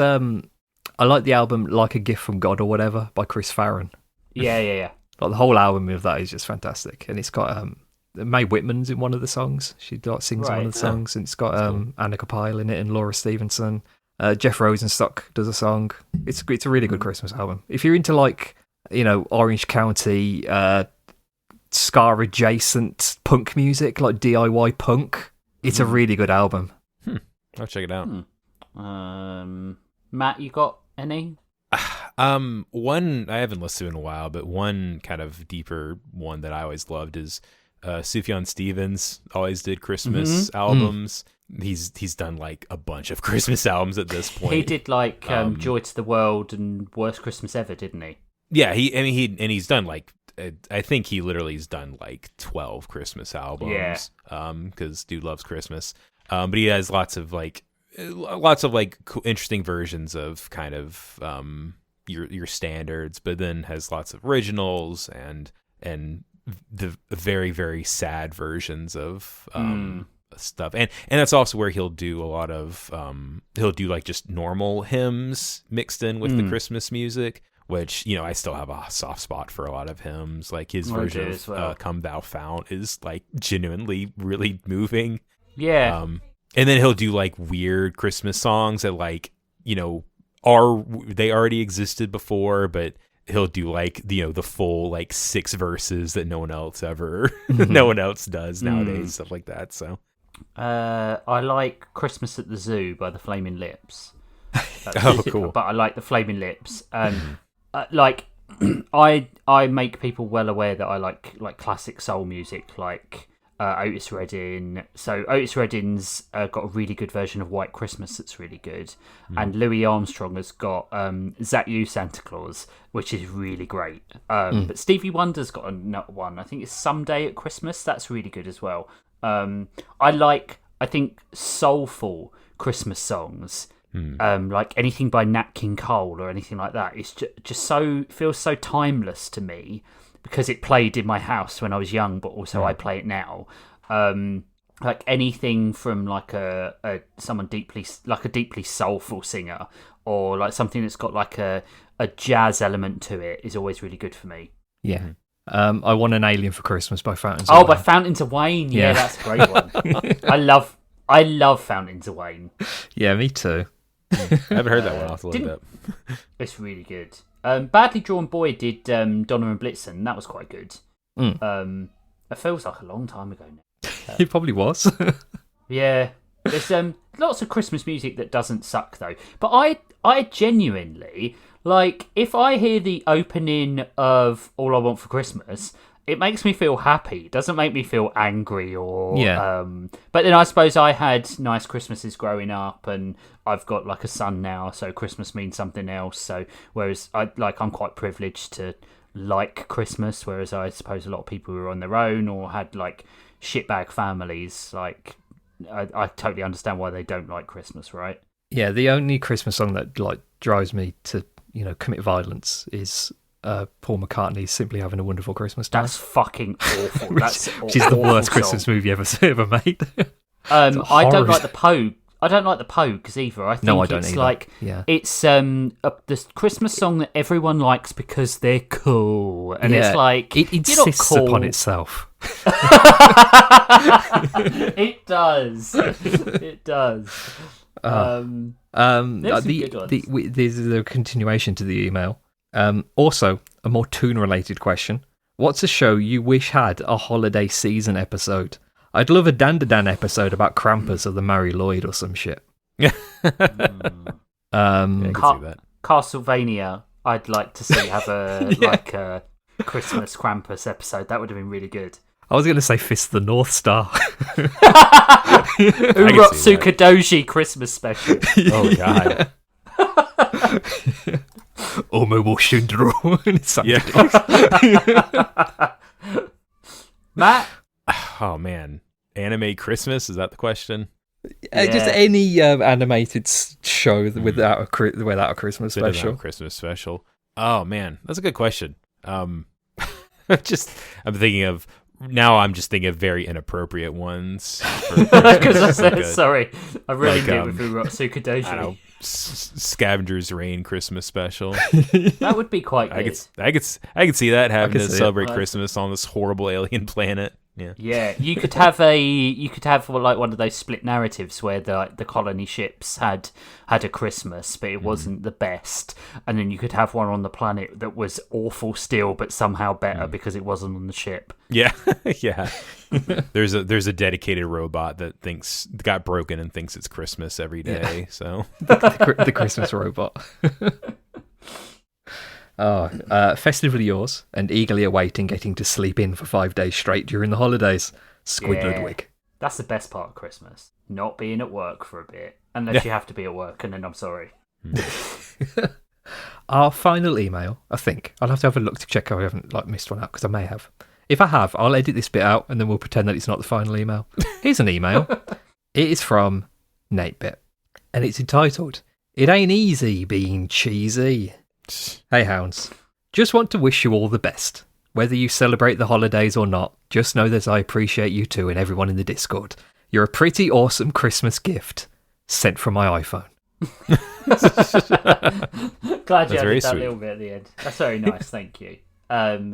I like the album Like a Gift from God or whatever by Chris Farron. Yeah. Like the whole album of that is just fantastic, and it's got Mae Whitman's in one of the songs. She sings in one of the songs, and it's got Annika Pyle in it and Laura Stevenson. Jeff Rosenstock does a song. It's a really good Christmas album. If you're into Orange County ska adjacent punk music, like DIY punk, it's a really good album. I'll check it out. Matt, you got any? One I haven't listened to in a while, but one kind of deeper one that I always loved is Sufjan Stevens always did Christmas albums. He's done like a bunch of Christmas albums at this point. He did like Joy to the World and Worst Christmas Ever, didn't he? Yeah, he's done like I think he literally has done like 12 Christmas albums. Yeah. Because dude loves Christmas. But he has lots of interesting versions of kind of your standards, but then has lots of originals and the very, very sad versions of stuff. And that's also where he'll do a lot of like just normal hymns mixed in with the Christmas music, which I still have a soft spot for a lot of hymns. Like his version of Come Thou Fount is like genuinely really moving. Yeah. And then he'll do like weird Christmas songs that they already existed before, but he'll do like the full like 6 verses that no one else does nowadays, stuff like that. So I like Christmas at the Zoo by the Flaming Lips. Cool. But I like the Flaming Lips, and I make people well aware that I like classic soul music, like Otis Redding. So Otis Redding's got a really good version of White Christmas that's really good, and Louis Armstrong has got Zat You Santa Claus, which is really great. But Stevie Wonder's got another one. I think it's Someday at Christmas. That's really good as well. I think soulful Christmas songs, like anything by Nat King Cole or anything like that, it's just feels so timeless to me, because it played in my house when I was young, but also I play it now. Like anything from like someone deeply soulful singer, or like something that's got like a jazz element to it, is always really good for me. Yeah. I Want an Alien for Christmas by Fountains of Wayne. By Fountains of Wayne. Yeah, that's a great one. I love I love Fountains of Wayne. Yeah, me too. I haven't heard that one. I'll have to look it up. It's really good. Badly Drawn Boy did Donna and Blitzen. That was quite good. It feels like a long time ago now. It probably was. Yeah. There's lots of Christmas music that doesn't suck, though. But I genuinely, like, if I hear the opening of All I Want for Christmas, it makes me feel happy. It doesn't make me feel angry or... Yeah. But then I suppose I had nice Christmases growing up, and I've got, like, a son now, so Christmas means something else. So, whereas I'm quite privileged to like Christmas, whereas I suppose a lot of people who are on their own or had, like, shitbag families, like... I totally understand why they don't like Christmas, right? Yeah, the only Christmas song that like drives me to, commit violence is Paul McCartney's "Simply Having a Wonderful Christmas Time." That's fucking awful. Which is the worst Christmas movie ever made. I don't like the Pogue. I don't like the Pogues either. I think I don't it's either. like it's the Christmas song that everyone likes because they're cool, and it's like it insists you're not cool. upon itself. It does. It does. There's a continuation to the email. Also, a more Toon-related question. What's a show you wish had a holiday season episode? I'd love a Dan episode about Krampus or the Mary Lloyd or some shit. Yeah, I can see that. Castlevania, I'd like to see have a Christmas Krampus episode. That would have been really good. I was going to say Fist the North Star. Urotsu Kadoji Christmas special. Oh, God. Omo Shundro. Matt? Oh, man. Anime Christmas? Is that the question? Just any animated show without a Christmas special. Christmas special. Oh, man. That's a good question. I'm just thinking of very inappropriate ones. Sorry, I really did with Urotsu Kadoji. I don't know, Scavenger's Reign Christmas special. That would be quite good. I could see that having to celebrate Christmas on this horrible alien planet. Yeah. You could have like one of those split narratives where the colony ships had a Christmas, but it wasn't the best, and then you could have one on the planet that was awful still, but somehow better because it wasn't on the ship. Yeah, yeah. There's a dedicated robot that got broken and thinks it's Christmas every day. Yeah. So the Christmas robot. Festively yours, and eagerly awaiting getting to sleep in for 5 days straight during the holidays. Squid Ludwig. That's the best part of Christmas. Not being at work for a bit. Unless you have to be at work, and then I'm sorry. Our final email, I think. I'll have to have a look to check if I haven't missed one out, because I may have. If I have, I'll edit this bit out, and then we'll pretend that it's not the final email. Here's an email. It is from 8-Bit, and it's entitled, "It Ain't Easy Being Cheesy." Hey Hounds, just want to wish you all the best. Whether you celebrate the holidays or not, just know that I appreciate you too and everyone in the Discord. You're a pretty awesome Christmas gift. Sent from my iPhone. Glad you added that little bit at the end. That's very nice, thank you.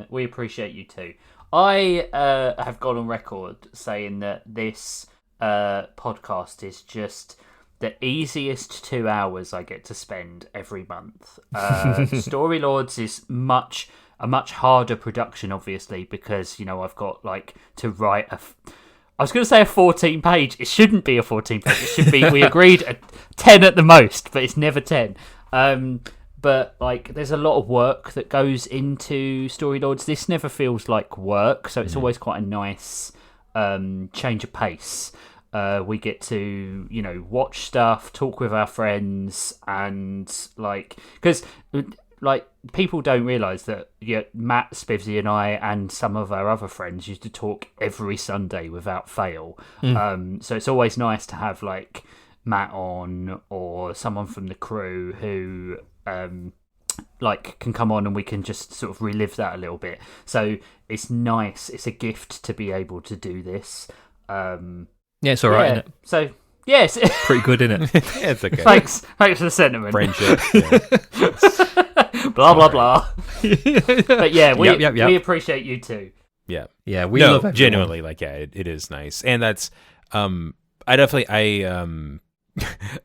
We appreciate you too. I have gone on record saying that this podcast is just the easiest 2 hours I get to spend every month. Story Lords is a much harder production, obviously, because I've got to write I was going to say a 14-page. It shouldn't be a 14-page. It should be. We agreed 10 at the most, but it's never 10. But there's a lot of work that goes into Story Lords. This never feels like work, so it's always quite a nice change of pace. We get to, watch stuff, talk with our friends, and because people don't realise that Matt, Spivsy, and I, and some of our other friends used to talk every Sunday without fail. So it's always nice to have Matt on or someone from the crew who can come on and we can just sort of relive that a little bit. So it's nice. It's a gift to be able to do this. Yeah, it's all right, isn't it? So, yes. Pretty good, isn't it? Yeah, it's okay. Thanks for the sentiment. Friendship. Blah, blah, blah. But yeah, we appreciate you too. Yeah. Yeah, we love everyone. Genuinely, it is nice. And that's,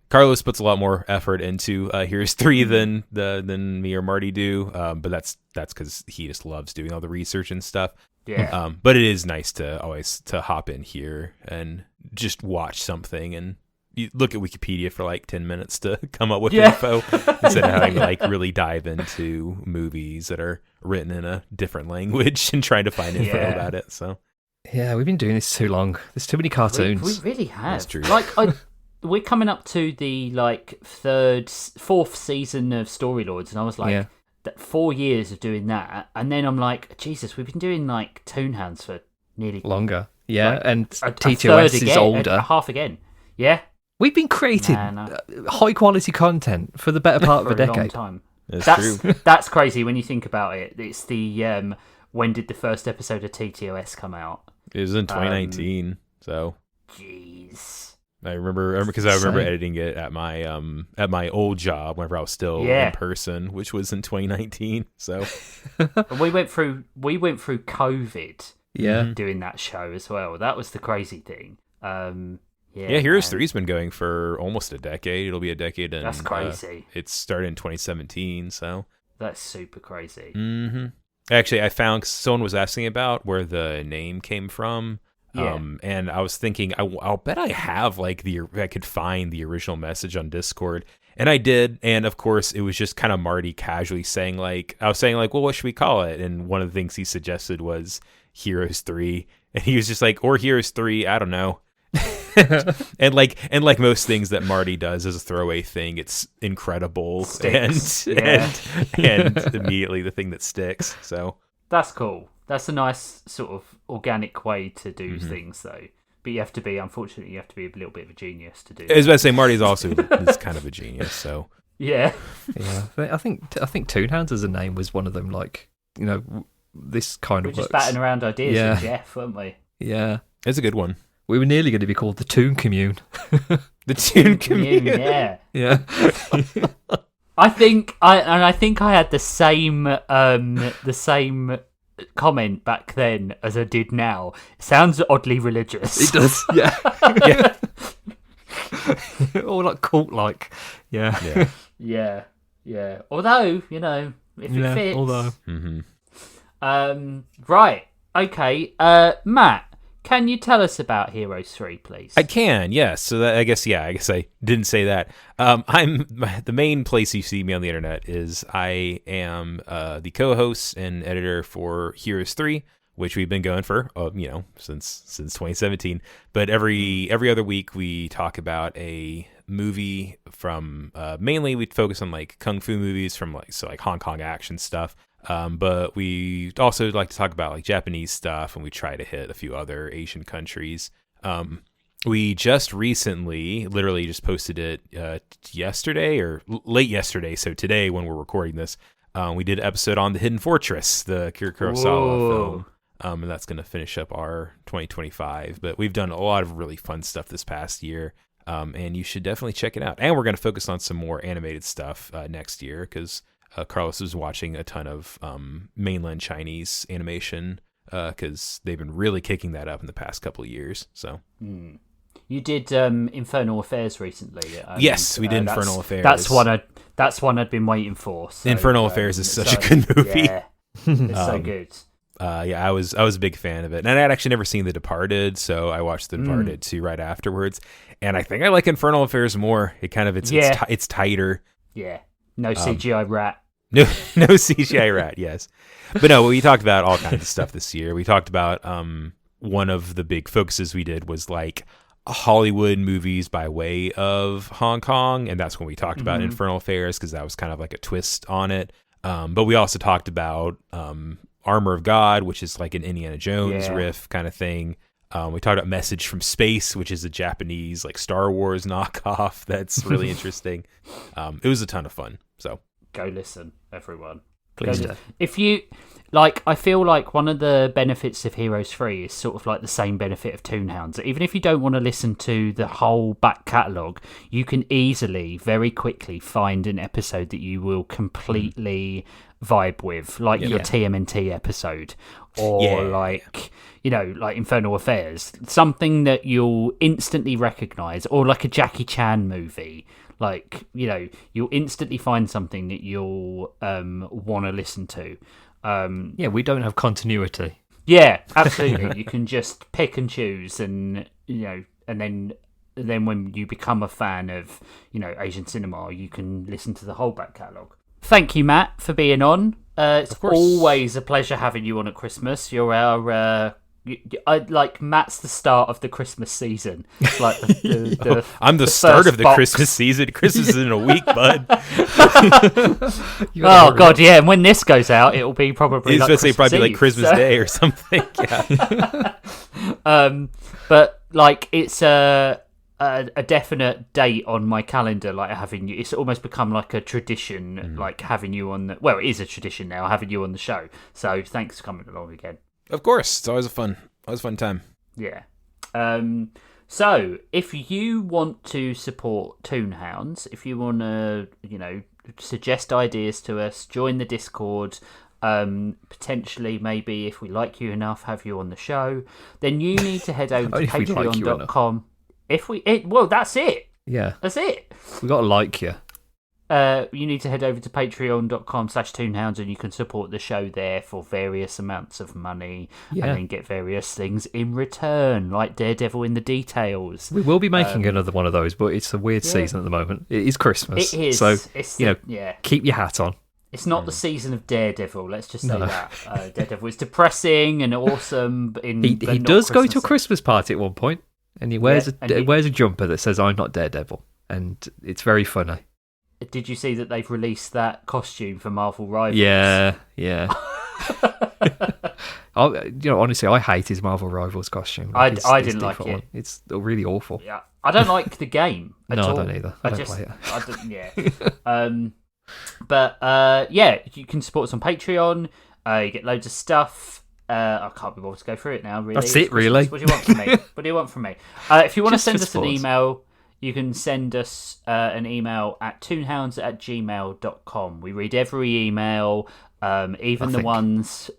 Carlos puts a lot more effort into Heroes 3 than me or Marty do, but that's because he just loves doing all the research and stuff. Yeah. But it is nice to always to hop in here and just watch something and you look at Wikipedia for like 10 minutes to come up with info instead of having to like really dive into movies that are written in a different language and trying to find info about it. So yeah, we've been doing this too long. There's too many cartoons. We really have. That's true. Like we're coming up to the like fourth season of Storylords, and I was like, 4 years of doing that, and then I'm like, Jesus, we've been doing like Toonhounds for nearly longer. Yeah, like, and a TTOS is again, older. Half again. Yeah. We've been creating high quality content for the better part of a decade. Long time. That's true. That's crazy when you think about it. It's the when did the first episode of TTOS come out? It was in 2019. So. Jeez. I remember because I remember editing it at my old job whenever I was still in person, which was in 2019. So we went through COVID. Yeah. Doing that show as well. That was the crazy thing. Heroes 3's been going for almost a decade. It'll be a decade, and that's crazy. It started in 2017, so that's super crazy. Mm-hmm. Actually, I found someone was asking about where the name came from. Yeah. And I was thinking, I'll bet I have I could find the original message on Discord, and I did. And of course, it was just kind of Marty casually saying I was saying well, what should we call it? And one of the things he suggested was Heroes 3, and he was just like, or Heroes 3, I don't know. and like most things that Marty does as a throwaway thing, it's incredible sticks. and immediately the thing that sticks. So that's cool. That's a nice sort of organic way to do things, though. But unfortunately, you have to be a little bit of a genius to do it. I was about to say, Marty's also is kind of a genius, so. Yeah. I think Toonhounds as a name was one of them, this kind of We're just works. batting around ideas with Jeff, weren't we? Yeah. It's a good one. We were nearly going to be called the Toon Commune. The Toon Commune, yeah. Yeah. I think I had the same comment back then as I did now. It sounds oddly religious. It does, yeah. Yeah. Or like cult-like. Yeah. Yeah. Although, if it fits. Although. Right. Okay. Matt, can you tell us about Heroes 3, please? I can, yes. So that, I guess I didn't say that. I'm the main place you see me on the internet is I am the co-host and editor for Heroes 3, which we've been going for, since 2017. But every other week we talk about a movie from mainly we focus on like kung fu movies from like Hong Kong action stuff. But we also like to talk about like Japanese stuff, and we try to hit a few other Asian countries. We just recently, literally just posted it yesterday or late yesterday. So today, when we're recording this, we did an episode on The Hidden Fortress, the Akira Kurosawa film. And that's going to finish up our 2025. But we've done a lot of really fun stuff this past year. And you should definitely check it out. And we're going to focus on some more animated stuff next year because Carlos was watching a ton of mainland Chinese animation because they've been really kicking that up in the past couple of years. So you did Infernal Affairs recently. Yes, we did Infernal Affairs. That's one I'd been waiting for. So, Infernal Affairs is such a good movie. Yeah, it's so good. I was a big fan of it, and I'd actually never seen The Departed, so I watched The Departed 2 right afterwards. And I think I like Infernal Affairs more. It's tighter. Yeah, no CGI rat. No CGI rat, yes. But no, we talked about all kinds of stuff this year. We talked about one of the big focuses we did was like Hollywood movies by way of Hong Kong, and that's when we talked about Infernal Affairs because that was kind of like a twist on it. But we also talked about Armor of God, which is like an Indiana Jones riff kind of thing. We talked about Message from Space, which is a Japanese like Star Wars knockoff. That's really interesting. It was a ton of fun. So go listen, everyone. Please do. If you like, I feel like one of the benefits of Heroes 3 is sort of like the same benefit of Toonhounds. Even if you don't want to listen to the whole back catalogue, you can easily, very quickly find an episode that you will completely vibe with, like your TMNT episode, or like Infernal Affairs, something that you'll instantly recognise, or like a Jackie Chan movie. Like, you'll instantly find something that you'll want to listen to. We don't have continuity. Yeah, absolutely. You can just pick and choose, and and then when you become a fan of Asian cinema, you can listen to the whole back catalogue. Thank you, Matt, for being on. It's always a pleasure having you on at Christmas. You're our Matt's the start of the Christmas season. Like I'm the start of the Christmas season. Christmas is in a week, bud. Oh God, yeah. And when this goes out, it'll be probably like Christmas Day or something. Yeah. But like it's a definite date on my calendar. Like having you, it's almost become like a tradition. Like having you on the. Well, it is a tradition now. Having you on the show. So thanks for coming along again. Of course, it's always a fun time. Yeah. So if you want to support Toonhounds, if you want to, suggest ideas to us, join the Discord, potentially maybe if we like you enough, have you on the show, then you need to head over to patreon.com. That's it. Yeah. That's it. We got to like you. You need to head over to patreon.com/Toonhounds, and you can support the show there for various amounts of money, and then get various things in return, like Daredevil in the Details. We will be making another one of those, but it's a weird season at the moment. It is Christmas. It is. So, keep your hat on. It's not the season of Daredevil, let's just say that. Daredevil is depressing and awesome. He does go to a Christmas party at one point, and he wears a jumper that says, "I'm not Daredevil," and it's very funny. Did you see that they've released that costume for Marvel Rivals? Yeah. Honestly, I hate his Marvel Rivals costume. I didn't like it. One. It's really awful. Yeah, I don't like the game at all. No, I don't either. I don't play it. But you can support us on Patreon. You get loads of stuff. I can't be bothered to go through it now, really. That's it, really. What do you want from me? If you want to send us an email, you can send us an email at toonhounds@gmail.com. We read every email, even the ones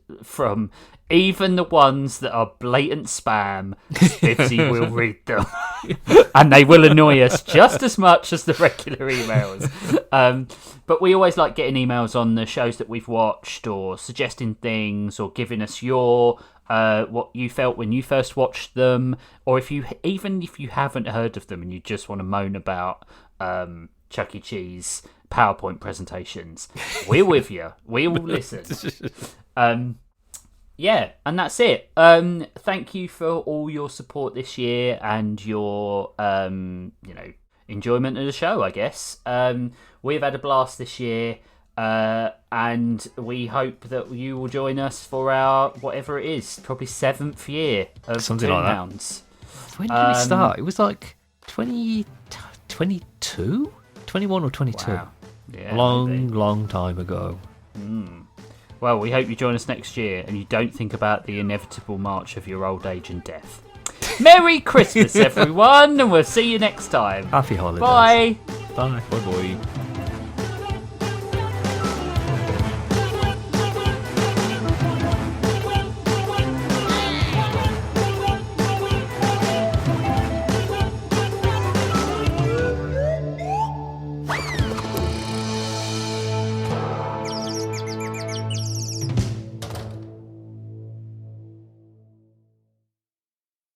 that are blatant spam. Spivsy will read them, and they will annoy us just as much as the regular emails. But we always like getting emails on the shows that we've watched, or suggesting things, or giving us your what you felt when you first watched them, or if you haven't heard of them and you just want to moan about Chuck E. Cheese PowerPoint presentations, we're with you. We will listen. And that's it. Thank you for all your support this year and your enjoyment of the show, I guess. We've had a blast this year. And we hope that you will join us for our, whatever it is, probably 7th year of something Toonhounds. Like that. When did we start? It was like 2022? 21 or 22? Wow. Yeah, long time ago. Well, we hope you join us next year and you don't think about the inevitable march of your old age and death. Merry Christmas, everyone, and we'll see you next time. Happy holidays. Bye. Bye. Bye-bye.